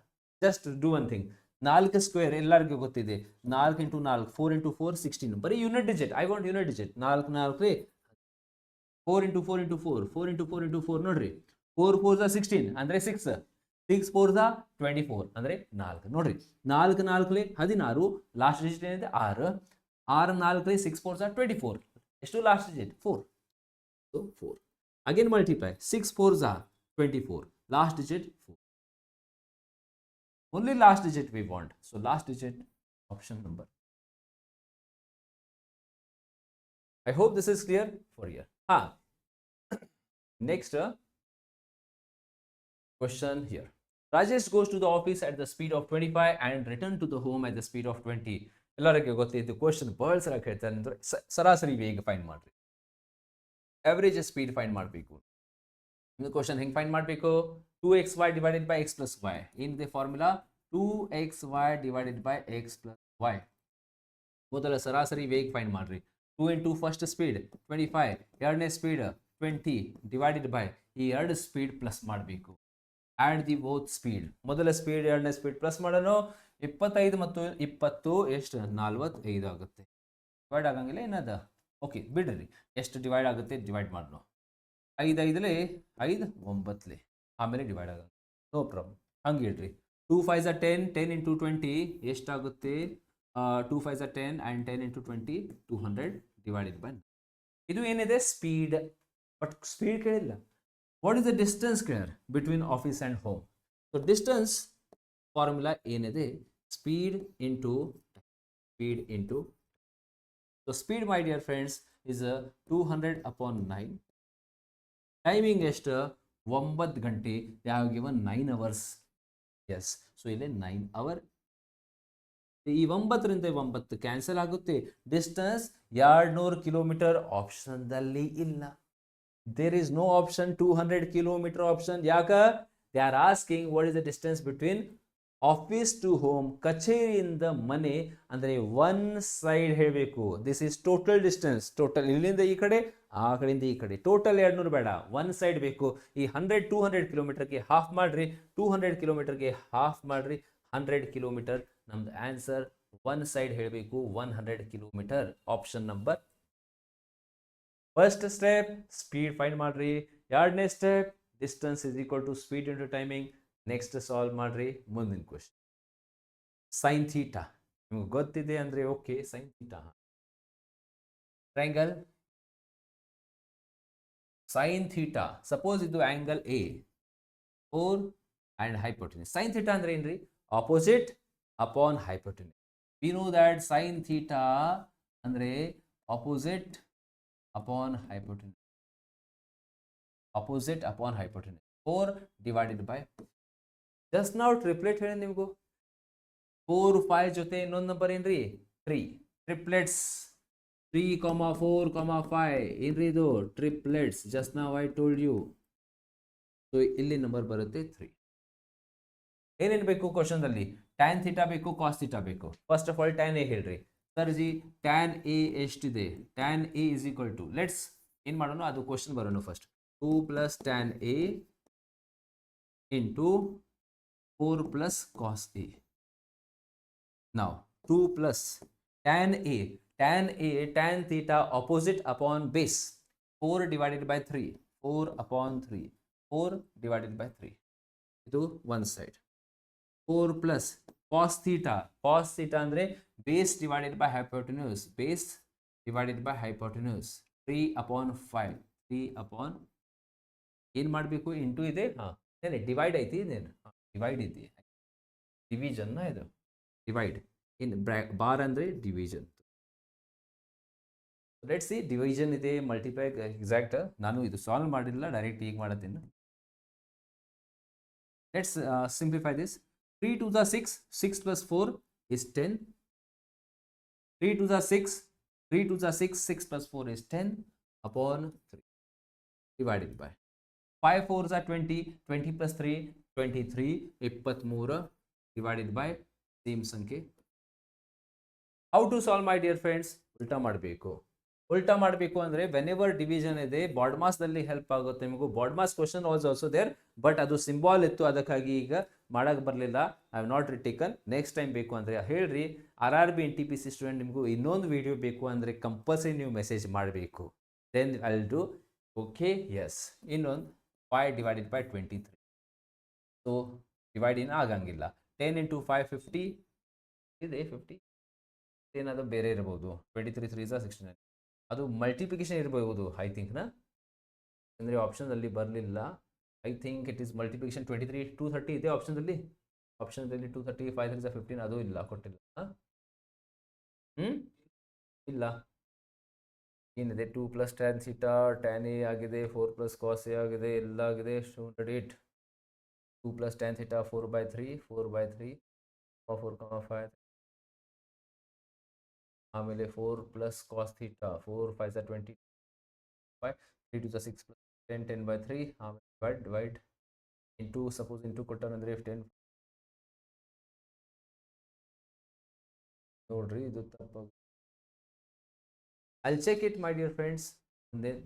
Just do one thing. 4 square ಎಲ್ಲರಿಗೂ ಗೊತ್ತಿದೆ. 4 ಇಂಟು 4 4 ಇಂಟು 4 16. ಬರೀ unit digit. I want unit digit. 4 4 4 into 4 into 4 4 into 4 into 4 ನೋಡ್ರಿ. 4 4s 16 ಅಂದ್ರೆ 6, 6 4s 24 ಅಂದ್ರೆ 4 ನೋಡ್ರಿ. 4 4 16. ಲಾಸ್ಟ್ ಡಿಜಿಟ್ ಏನಿದೆ 6. 6 4 6 4s 24. ಎಷ್ಟು last digit? 4. So 4 again multiply. 6 4s 24. Last digit 4. Only last digit we want. So last digit, option number. I hope this is clear for you. Next question here. Rajesh goes to the office at the speed of 25 and return to the home at the speed of 20. ಎಲ್ಲರಿಗೆ ಗೊತ್ತಿದ್ದು question ಬಹಳ ಸಲ ಕೇಳ್ತಾರೆ ಅಂದ್ರೆ ಸರಾಸರಿ ವೇಗ find ಮಾಡ್ರಿ, average speed find ಮಾಡಬೇಕು. ಇದು ಕ್ವಶನ್ ಹೆಂಗೆ ಫೈಂಡ್ ಮಾಡಬೇಕು? 2xy divided by x plus y. ಏನಿದೆ formula? 2xy divided by x plus y. ಮೊದಲ ಸರಾಸರಿ ವೇಗ ಫೈಂಡ್ ಮಾಡ್ರಿ. 2 ಇಂಟು ಫಸ್ಟ್ ಸ್ಪೀಡ್ 25, ಎರಡನೇ ಸ್ಪೀಡ್ 20 ಡಿವೈಡೆಡ್ ಬೈ ಈ ಎರಡು ಸ್ಪೀಡ್ ಪ್ಲಸ್ ಮಾಡಬೇಕು. Add the both speed. ಮೊದಲ ಸ್ಪೀಡ್ ಎರಡನೇ ಸ್ಪೀಡ್ ಪ್ಲಸ್ ಮಾಡೋಣ. 25 ಮತ್ತು 20 ಎಷ್ಟು? 45 ಆಗುತ್ತೆ. ಡಿವೈಡ್ ಆಗಂಗಿಲ್ಲ ಏನದ? ಓಕೆ ಬಿಡ್ರಿ. ಎಷ್ಟು ಡಿವೈಡ್ ಆಗುತ್ತೆ ಡಿವೈಡ್ ಮಾಡೋಣ. 5 5 5 9 ಆಮೇಲೆ ಡಿವೈಡ್ ಆಗಲ್ಲ, ನೋ ಪ್ರಾಬ್ಲಮ್. ಹಂಗೆ ಇಡ್ರಿ. 2 5 10, 10 ಇಂಟು 20 ಎಷ್ಟಾಗುತ್ತೆ? 2 5 10 ಆ್ಯಂಡ್ 10 ಇಂಟು 20 200 ಡಿವೈಡೆಡ್ ಬೈ. ಇದು ಏನಿದೆ? ಸ್ಪೀಡ್. ಬಟ್ ಸ್ಪೀಡ್ ಕೇಳಿಲ್ಲ. ವಾಟ್ ಇಸ್ ದ ಡಿಸ್ಟೆನ್ಸ್ ಕೇಳರ್ between office and home? So distance formula ಏನಿದೆ? Speed into speed into. So speed my dear friends is 200 upon 9. Timing ಎಷ್ಟು? 9 ಗಂಟೆ. ಯಾವ given 9 hours. S, so ಇಲ್ಲಿ 9 hour. ಈ 9ರಿಂದ 9 cancel ಆಗುತ್ತೆ. ಡಿಸ್ಟೆನ್ಸ್ 200 ಕಿಲೋಮೀಟರ್ ಆಪ್ಷನ್ದಲ್ಲಿ ಇಲ್ಲ. There is no option 200 kilometre option. ಯಾಕ? They are asking what is the distance between office to home. ಕಚೇರಿಯಿಂದ ಮನೆ ಅಂದರೆ ಒನ್ ಸೈಡ್ ಹೇಳಬೇಕು. This is total distance. Total ಇಲ್ಲಿಂದ ಈ ಕಡೆ, ಆ ಕಡೆಯಿಂದ ಈ ಕಡೆ. ಟೋಟಲ್ 200 ಬೇಡ, ಒನ್ ಸೈಡ್ ಬೇಕು. ಈ 100 200 ಕಿಲೋಮೀಟರ್ಗೆ ಹಾಫ್ ಮಾಡ್ರಿ, 200 ಕಿಲೋಮೀಟರ್ಗೆ ಹಾಫ್ ಮಾಡ್ರಿ, 100 ಕಿಲೋಮೀಟರ್. ನಮ್ದು ಆನ್ಸರ್ ಒನ್ ಸೈಡ್ ಹೇಳಬೇಕು, 100 kilometre. Option number. First step speed find ಮಾಡ್ರಿ. ಎರಡನೇ step distance is equal to speed into timing. Next solve ಮಾಡ್ರಿ. ಮುಂದಿನ ಕ್ವಶನ್ ಸೈನ್ ಥೀಟಾ ನಿಮ್ಗೆ ಗೊತ್ತಿದೆ ಅಂದ್ರೆ okay. Sine theta triangle sine theta. Suppose ಇದು angle A 4 and hypotenuse. Sine theta ಅಂದ್ರೆ ಏನ್ರಿ? Opposite upon hypotenuse. We know that sine theta ಅಂದ್ರೆ opposite upon hypotenuse. Opposite upon hypotenuse. 4 divided by. Just now triplet ಹೇಳಿ ನಿಮಗೂ. 4 5 ಜೊತೆ ಇನ್ನೊಂದು number ಏನ್ರಿ? 3. Triplets 3, 4, 5 ಏನ್ರಿ ಇದು? ಟ್ರಿಪ್ಲೆಟ್ಸ್. ಜಸ್ಟ್ ನಾವು ಐ ಟೋಲ್ಡ್ ಯು. ಸೊ ಇಲ್ಲಿ ನಂಬರ್ ಬರುತ್ತೆ 3. ಏನೇನು ಬೇಕು ಕ್ವಶನ್ದಲ್ಲಿ? ಟ್ಯಾನ್ ಥೀಟಾ ಬೇಕು, ಕಾಸ್ ಥೀಟಾ ಬೇಕು. First of all tan A ಹೇಳ್ರಿ. ಸರ್ ಜಿ ಟ್ಯಾನ್ ಎ ಎಷ್ಟಿದೆ? Tan A is equal to, let's ಏನು ಮಾಡೋಣ ಅದು ಕ್ವಶನ್ ಬರೋಣ first. 2 plus tan A into 4 plus cos A. ನಾವು 2 plus tan A. Tan A tan theta opposite upon base. 4 divided by 3. 4 upon 3. 4 divided by 3. ಇದು one side. 4 plus cos theta. Cos theta ಅಂದರೆ base divided by hypotenuse. Base divided by hypotenuse. 3 upon 5. 3 upon ಏನು ಮಾಡಬೇಕು? Into ಇದೆ. ಏನೇ divide ಐತಿ ಇದೇನು? Divide ಇದೆ. ಡಿವಿಷನ್ನ ಇದು ಡಿವೈಡ್. ಇನ್ ಬಾರ್ ಅಂದರೆ ಡಿವಿಷನ್. ಲೆಟ್ಸ್ ಸಿ ಡಿವಿಷನ್ ಇದೆ, ಮಲ್ಟಿಪ್ಲೈ ಎಕ್ಸಾಕ್ಟ್. ನಾನು ಇದು ಸಾಲ್ವ್ ಮಾಡಿಲ್ಲ, ಡೈರೆಕ್ಟ್ ಈಗ ಮಾಡತ್ತೀನಿ. Let's simplify this. 3 to the 6. 6 plus 4 is 10. 3 to the 6. 3 to the 6. 6 plus 4 is 10 upon 3 divided by 5 4s are 20. 20 plus 3 23. 23 divided by same ಸಂಖ್ಯೆ. How to solve my dear friends? ಉಲ್ಟಾ ಮಾಡಬೇಕು. ಉಲ್ಟಾ ಮಾಡಬೇಕು ಅಂದರೆ ವೆನೆವರ್ ಡಿವಿಷನ್ ಇದೆ ಬಾಡ್ಮಾಸ್ದಲ್ಲಿ help ಆಗುತ್ತೆ ನಿಮಗೂ. BODMAS question was also there, but ಅದು ಸಿಂಬಾಲ್ ಇತ್ತು, ಅದಕ್ಕಾಗಿ ಈಗ ಮಾಡಕ್ಕೆ ಬರಲಿಲ್ಲ. I have not retaken. Next time ಬೇಕು ಅಂದರೆ ಹೇಳ್ರಿ. RRB NTPC ಸ್ಟೂಡೆಂಟ್ ನಿಮಗೂ ಇನ್ನೊಂದು ವಿಡಿಯೋ ಬೇಕು ಅಂದರೆ ಕಂಪಲ್ಸರಿ ನೀವು ಮೆಸೇಜ್ ಮಾಡಬೇಕು. Then I will do. Okay yes. ಇನ್ನೊಂದು 5 ಡಿವೈಡೆಡ್ ಬೈ 23. ಸೊ ಡಿವೈಡ್ ಏನು ಆಗಂಗಿಲ್ಲ. 10 ಇಂಟು 5 50 ಇದೆ. 50 ಏನಾದರೂ ಬೇರೆ ಇರ್ಬೋದು. 23 3 69. ಅದು ಮಲ್ಟಿಪ್ಲಿಕೇಶನ್ ಇರಬಹುದು ಐ ಥಿಂಕ್ನ, ಅಂದರೆ ಆಪ್ಷನಲ್ಲಿ ಬರಲಿಲ್ಲ. I think it is multiplication. 23 230 ಇದೆ ಆಪ್ಷನ್ದಲ್ಲಿ. ಆಪ್ಷನ್ದಲ್ಲಿ 230 5 3 15 ಅದು ಇಲ್ಲ, ಕೊಟ್ಟಿಲ್ಲ. ಇಲ್ಲ, ಏನಿದೆ 2 plus tan theta, tan A ಆಗಿದೆ, 4 ಪ್ಲಸ್ ಕಾಸ್ ಎ ಆಗಿದೆ, ಎಲ್ಲ ಆಗಿದೆ. 2 ಪ್ಲಸ್ ಟ್ಯಾನ್ ಥೀಟಾ 4/3 4/3 4, 5, ಆಮೇಲೆ 4 ಪ್ಲಸ್ ಕಾಸ್ ಥೀಟಾ 4 5 25 3 2 6 ಪ್ಲಸ್ 10 10/3 ಆಮೇಲೆ ಡಿವೈಡ್ ಇಂಟು, ಸಪೋಸ್ ಇಂಟು ಕೊಟ್ಟಾನಂದ್ರೆ 10. ನೋಡ್ರಿ ಇದು ತಪ್ಪ. I'll check it, my dear friends. And then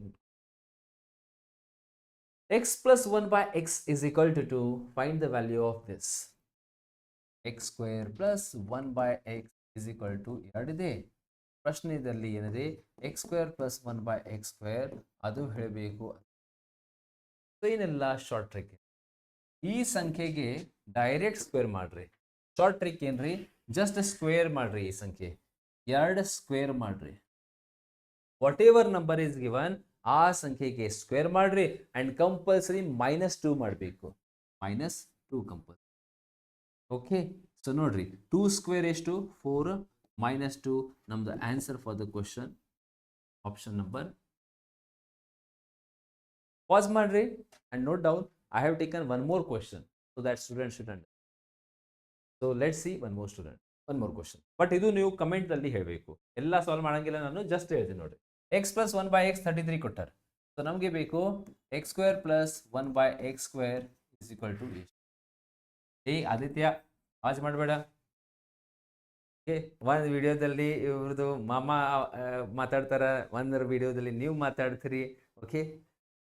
x plus 1 by x is equal to 2. Find the value of this. X square plus 1 by x is equal to ಎರಡಿದೆ. ಪ್ರಶ್ನೆಯಲ್ಲಿ ಏನಿದೆ, X square plus 1 by X square ಅದು ಹೇಳಬೇಕು. ಏನೆಲ್ಲ short trick, ಈ ಸಂಖ್ಯೆಗೆ direct square ಮಾಡ್ರಿ. Short trick ಏನ್ರಿ, ಜಸ್ಟ್ ಸ್ಕ್ವೇರ್ ಮಾಡ್ರಿ. ಈ ಸಂಖ್ಯೆ 2 ಸ್ಕ್ವೇರ್ ಮಾಡ್ರಿ. What ever number is given ಆ ಸಂಖ್ಯೆಗೆ ಸ್ಕ್ವೇರ್ ಮಾಡ್ರಿ ಅಂಡ್ ಕಂಪಲ್ಸರಿ -2 ಮಾಡಬೇಕು. -2 ಕಂಪಲ್ಸರಿ. ಓಕೆ, ಸೊ ನೋಡ್ರಿ 2 ಸ್ಕ್ವೇರ್ ಎಷ್ಟು 4 -2 ನಮ್ದು answer for the question option number. Pass ಮಾಡ್ರಿ and note down. I have taken one more question so that student should understand. So let's see one more question. But ಇದು ನೀವು comment ಅಲ್ಲಿ ಹೇಳಬೇಕು. ಎಲ್ಲ solve ಮಾಡಂಗಿಲ್ಲ, ನಾನು ಜಸ್ಟ್ ಹೇಳ್ತೀನಿ ನೋಡ್ರಿ. ಎಕ್ಸ್ ಪ್ಲಸ್ 1 ಬೈ ಎಕ್ಸ್ 33 ಕೊಟ್ಟಾರೆ. ಸೊ ನಮಗೆ ಬೇಕು X square plus 1 by X square is equal to ಎಷ್ಟು. ಆದಿತ್ಯ ಪಾಸ್ ಮಾಡಬೇಡ. ಓಕೆ, ಒಂದು ವಿಡಿಯೋದಲ್ಲಿ ಇವ್ರದ್ದು ಮಾಮ ಮಾತಾಡ್ತಾರ, ಒಂದು ವಿಡಿಯೋದಲ್ಲಿ ನೀವು ಮಾತಾಡ್ತೀರಿ. ಓಕೆ,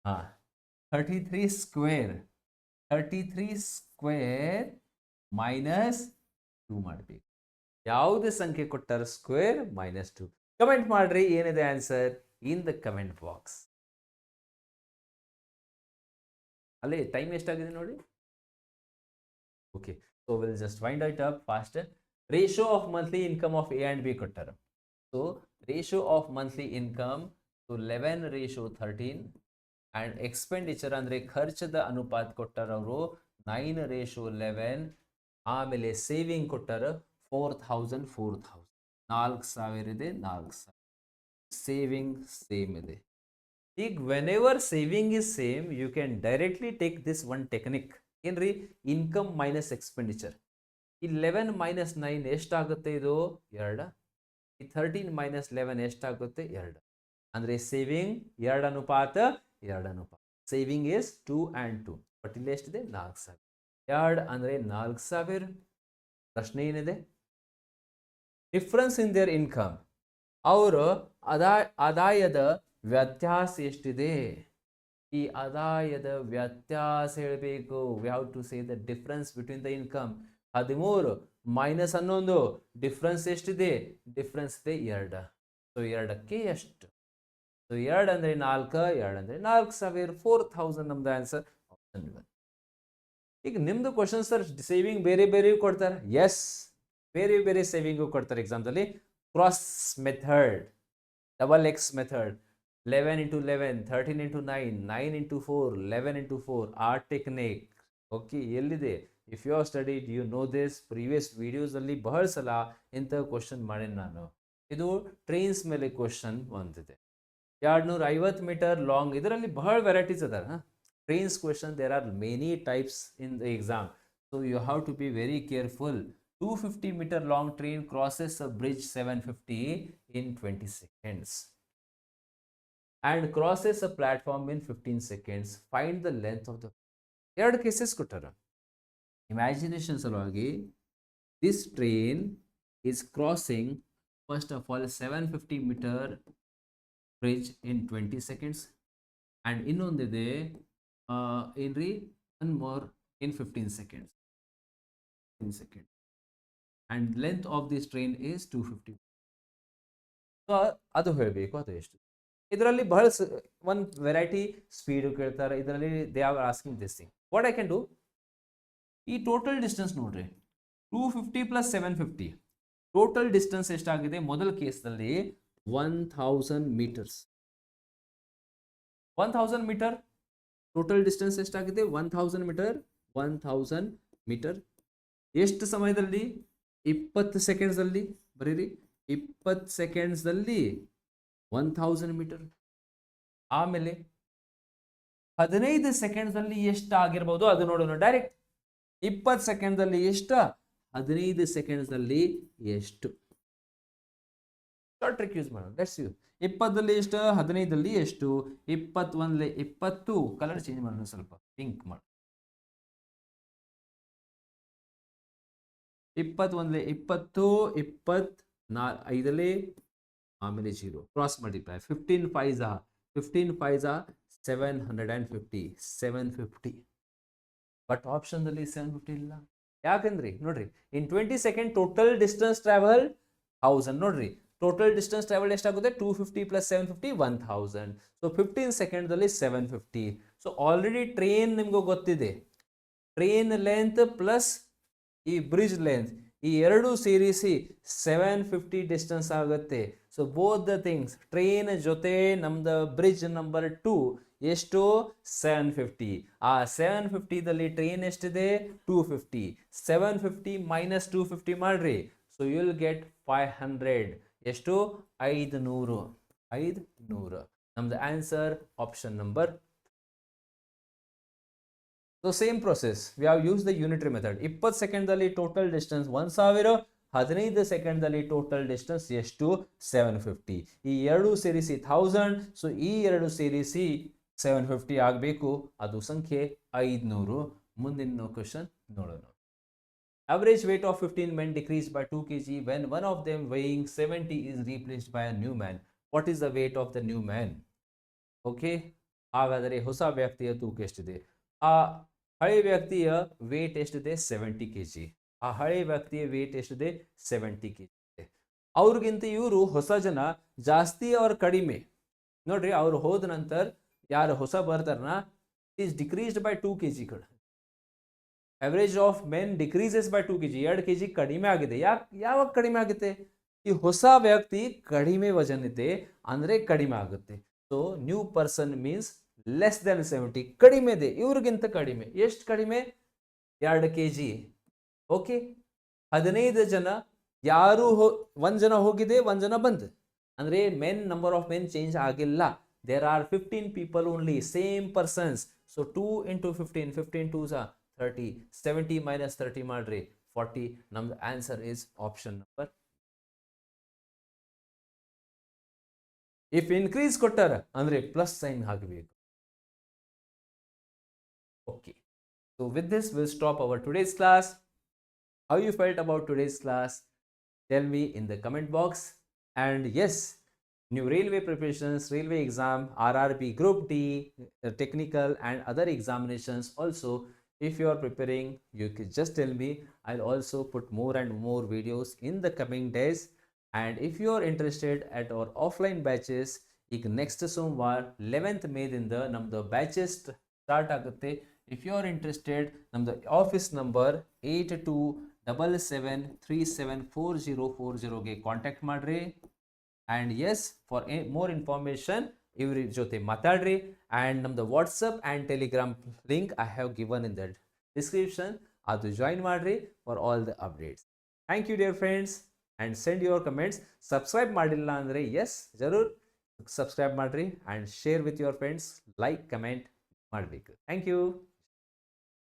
ಹಾಂ, 33 ಸ್ಕ್ವೇರ್ -2 ಮಾಡಬೇಕು. ಯಾವುದೇ ಸಂಖ್ಯೆ ಕೊಟ್ಟಾರ ಸ್ಕ್ವೇರ್ -2. ಕಮೆಂಟ್ ಮಾಡ್ರಿ ಏನಿದೆ answer in the comment box. ಅಲ್ಲೇ ಟೈಮ್ ಎಷ್ಟಾಗಿದೆ ನೋಡಿ. Okay, so will just wind it up fast. Ratio of monthly income of A and B ಕೊಟ್ಟಾರ. So ratio of monthly income 11:13 and expenditure ಅಂದ್ರೆ ಖರ್ಚದ ಅನುಪಾತ ಕೊಟ್ಟಾರ ಅವರು 9:11. ಆಮೇಲೆ ಸೇವಿಂಗ್ ಕೊಟ್ಟಾರ 4,000 4,000 ಇದೆ. 4,000 ಸೇವಿಂಗ್ ಸೇಮ್ ಇದೆ. ಈಗ whenever saving is same you can directly take this one technique. ಏನ್ರಿ, ಇನ್ಕಮ್ ಮೈನಸ್ ಎಕ್ಸ್ಪೆಂಡಿಚರ್. 11 - 9 ಎಷ್ಟಾಗುತ್ತೆ, ಇದು 2. ಈ 13 - 11 ಎಷ್ಟಾಗುತ್ತೆ, 2. ಅಂದ್ರೆ ಸೇವಿಂಗ್ 2 ಅನುಪಾತ 2 ಅನುಪಾತ. Saving is 2 and 2. ಬಟ್ ಇಲ್ಲಿ ಎಷ್ಟಿದೆ, 4,000. 2 ಅಂದ್ರೆ 4,000. ಪ್ರಶ್ನೆ ಏನಿದೆ, ಡಿಫ್ರೆನ್ಸ್ ಇನ್ ದೇರ್ ಇನ್ಕಮ್, ಅವರು ಆದಾಯದ ವ್ಯತ್ಯಾಸ ಎಷ್ಟಿದೆ. ಈ ಆದಾಯದ ವ್ಯತ್ಯಾಸ ಹೇಳಬೇಕು. We have to say the difference between the income. 13 -11 difference ಎಷ್ಟಿದೆ, ಡಿಫ್ರೆನ್ಸ್ ಇದೆ 2. ಸೊ 2ಕ್ಕೆ ಎಷ್ಟು. ಸೊ 2 ಅಂದ್ರೆ 4, 2 ಅಂದ್ರೆ 4,000 4,000 ನಮ್ದು ಆನ್ಸರ್ ಆಪ್ಷನ್ 1. ಈಗ ನಿಮ್ದು ಕ್ವಶನ್ ಸರ್ ಸೇವಿಂಗ್ ಬೇರೆ ಬೇರೆ ಕೊಡ್ತಾರೆ. ಎಸ್, ಬೇರೆ ಬೇರೆ ಸೇವಿಂಗು ಕೊಡ್ತಾರೆ ಎಕ್ಸಾಮ್ದಲ್ಲಿ. Cross method, double X method, 11 × 11, 13 × 9, 9 × 4, 11 × 4 ಆ ಟೆಕ್ನಿಕ್. ಓಕೆ, ಎಲ್ಲಿದೆ, if you are studied you know this. Previous videos ಅಲ್ಲಿ ಬಹಳ ಸಲ ಇಂಥ ಕ್ವಶನ್ ಮಾಡೇನಿ ನಾನು. ಇದು ಟ್ರೈನ್ಸ್ ಮೇಲೆ ಕ್ವಶನ್ ಬಂದಿದೆ. 250 ಮೀಟರ್ ಲಾಂಗ್, ಇದರಲ್ಲಿ ಬಹಳ ವೆರೈಟೀಸ್ ಅದಾರ. Trains question, there are many types in the exam, so you have to be very careful. 250 meter long train crosses a bridge 750 in 20 seconds and crosses a platform in 15 seconds. Find the length of the. ಎರಡು cases ಕೊಟ್ಟಾರ. Imagination ಸಲುವಾಗಿ, this train is crossing first of all 750 meter bridge in 20 seconds and ಇನ್ನೊಂದಿದೆ ಏನ್ರಿ, one more in 15 seconds. 15 seconds. And length of this train is 250. So ಅದು ಹೇಳಬೇಕು, ಅದು ಎಷ್ಟು. ಇದರಲ್ಲಿ ಬಹಳ ಒಂದು ವೆರೈಟಿ ಸ್ಪೀಡು ಕೇಳ್ತಾರೆ. ಇದರಲ್ಲಿ they are asking this thing. What I can do, ಈ ಟೋಟಲ್ ಡಿಸ್ಟೆನ್ಸ್ ನೋಡ್ರಿ, 250 + 750 ಟೋಟಲ್ ಡಿಸ್ಟೆನ್ಸ್ ಎಷ್ಟಾಗಿದೆ. ಮೊದಲ ಕೇಸ್ನಲ್ಲಿ 1000 ಮೀಟರ್ಸ್. 1000 ಮೀಟರ್ ಟೋಟಲ್ ಡಿಸ್ಟೆನ್ಸ್ ಎಷ್ಟಾಗಿದೆ, 1000 ಮೀಟರ್. 1000 ಮೀಟರ್ ಎಷ್ಟು ಸಮಯದಲ್ಲಿ? 20 ಸೆಕೆಂಡ್ಸಲ್ಲಿ. ಬರೀರಿ, 20 ಸೆಕೆಂಡ್ಸಲ್ಲಿ 1000 ಮೀಟರ್. ಆಮೇಲೆ 15 ಸೆಕೆಂಡ್ಸಲ್ಲಿ ಎಷ್ಟು ಆಗಿರ್ಬೋದು ಅದು ನೋಡೋಣ. ಡೈರೆಕ್ಟ್ 20 ಸೆಕೆಂಡ್ದಲ್ಲಿ ಎಷ್ಟು, 15 ಸೆಕೆಂಡ್ಸಲ್ಲಿ ಎಷ್ಟು? ಶಾರ್ಟ್ ಟ್ರಿಕ್ ಯೂಸ್ ಮಾಡೋಣ. ಲೆಟ್ಸ್ ಯು 20ದಲ್ಲಿ ಎಷ್ಟು, 15ದಲ್ಲಿ ಎಷ್ಟು? 21 20, ಕಲರ್ ಚೇಂಜ್ ಮಾಡೋಣ, ಸ್ವಲ್ಪ ಪಿಂಕ್ ಮಾಡಿ. 21 20, 25, ಆಮೇಲೆ 0 ಕ್ರಾಸ್ ಮಲ್ಟಿಪ್ಲೈ. 15 5 750 750. ಬಟ್ ಆಪ್ಷನ್ದಲ್ಲಿ 750 ಇಲ್ಲ. ಯಾಕಂದ್ರಿ ನೋಡ್ರಿ, ಇನ್ 20 ಸೆಕೆಂಡ್ ಟೋಟಲ್ ಡಿಸ್ಟೆನ್ಸ್ ಟ್ರಾವೆಲ್ 1000. ನೋಡ್ರಿ, ಟೋಟಲ್ ಡಿಸ್ಟೆನ್ಸ್ ಟ್ರಾವೆಲ್ ಎಷ್ಟಾಗುತ್ತೆ? 250 plus 750 1000. So 15 ಸೆಕೆಂಡ್ದಲ್ಲಿ 750. So already train ನಿಮ್ಗೆ ಗೊತ್ತಿದೆ, ಟ್ರೈನ್ ಲೆಂತ್ ಪ್ಲಸ್ ಈ ಬ್ರಿಡ್ಜ್ ಲೆಂತ್, ಈ ಎರಡು ಸೇರಿಸಿ 750 ಡಿಸ್ಟೆನ್ಸ್ ಆಗುತ್ತೆ. So both the things, train ಜೊತೆ ನಮ್ದು ಬ್ರಿಡ್ಜ್ ನಂಬರ್ 2 ಎಷ್ಟು? 750. ಆ 750ದಲ್ಲಿ ಟ್ರೈನ್ ಎಷ್ಟಿದೆ? 250. 750 ಮೈನಸ್ 250 ಮಾಡ್ರಿ. So you will get 500. ಎಷ್ಟು? 500. 500. ನಮ್ದು answer option number. So same process, we have use the unitary method. 20 ಸೆಕೆಂಡ್ದಲ್ಲಿ ಟೋಟಲ್ ಡಿಸ್ಟೆನ್ಸ್ 1000, 15 ಸೆಕೆಂಡ್ದಲ್ಲಿ ಟೋಟಲ್ ಡಿಸ್ಟೆನ್ಸ್ ಎಷ್ಟು? 750. ಈ ಎರಡು ಸೇರಿಸಿ 1000. ಸೊ ಈ ಎರಡು ಸೇರಿಸಿ 750 ಆಗಬೇಕು, ಅದು ಸಂಖ್ಯೆ 500. ಮುಂದಿನ ಕ್ವಶನ್ ನೋಡೋಣ. Average weight of 15 men decreased by 2 kg when one of them weighing 70 is replaced by a new man. What is the weight of the new man? Okay, ಹಾಗಾದರೆ ಹೊಸ ವ್ಯಕ್ತಿಯ ತೂಕ ಎಷ್ಟಿದೆ? ಆ ಹಳೆ ವ್ಯಕ್ತಿಯ ವೇಟ್ ಎಷ್ಟಿದೆ? 70 kg. ಆ ಹಳೆ ವ್ಯಕ್ತಿಯ ವೇಟ್ ಎಷ್ಟಿದೆ? 70 kg. ಅವ್ರಿಗಿಂತ ಇವರು ಹೊಸ ಜನ ಜಾಸ್ತಿ ಅವ್ರ ಕಡಿಮೆ. ನೋಡ್ರಿ, ಅವ್ರು ಹೋದ ನಂತರ ಯಾರು ಹೊಸ ಬರ್ತಾರನ, is decreased by 2 kg. Average of men decreases by 2 kg. 2 kg ಕಡಿಮೆ ಆಗಿದೆ. ಯಾವಾಗ ಕಡಿಮೆ ಆಗುತ್ತೆ? ಈ ಹೊಸ ವ್ಯಕ್ತಿ ಕಡಿಮೆ ವಜನ್ ಇದೆ ಅಂದ್ರೆ ಕಡಿಮೆ ಆಗುತ್ತೆ. So new person means less than 70, ಕಡಿಮೆ ಇದೆ, ಇವ್ರಿಗಿಂತ ಕಡಿಮೆ. ಎಷ್ಟು ಕಡಿಮೆ? 2 kg. ಓಕೆ, 15 ಜನ, ಯಾರು ಒಂದ್ ಜನ ಹೋಗಿದೆ, ಒಂದ್ ಜನ ಬಂದ್, ಅಂದ್ರೆ men number of men change ಆಗಿಲ್ಲ. There are 15 people only, same persons. So 2 into 15, 15 2s 30, 70 minus 30 ಮಾಡ್ರಿ 40. ನಮ್ದು answer is option number. If increase ಕೊಟ್ಟಾರ ಅಂದ್ರೆ ಪ್ಲಸ್ ಸೈನ್ ಹಾಕಬೇಕು. Okay, so with this we'll stop our today's class. How you felt about today's class? Tell me in the comment box. And yes, new railway preparations, railway exam, RRB Group D, technical and other examinations also. If you are preparing, you can just tell me. I'll also put more and more videos in the coming days. And if you are interested at our offline batches, ಈಗ next ಸೋಮವಾರ 11th ಮೇದಿಂದ ನಮ್ದು batches start ಆಗುತ್ತೆ. If you are interested, ನಮ್ದು office number 8277374040ಗೆ contact ಮಾಡ್ರಿ. And yes, for more information ಇವ್ರ ಜೊತೆ ಮಾತಾಡ್ರಿ. ಆ್ಯಂಡ್ ನಮ್ದು WhatsApp and Telegram link I have given in the description, ಅದು ಜಾಯಿನ್ ಮಾಡ್ರಿ for all the updates. Thank you dear friends, and send your comments. Subscribe ಮಾಡಿಲ್ಲ ಅಂದರೆ yes ಜರೂರ್ subscribe ಮಾಡ್ರಿ. And share with your friends, like comment ಮಾಡಬೇಕು. Thank you.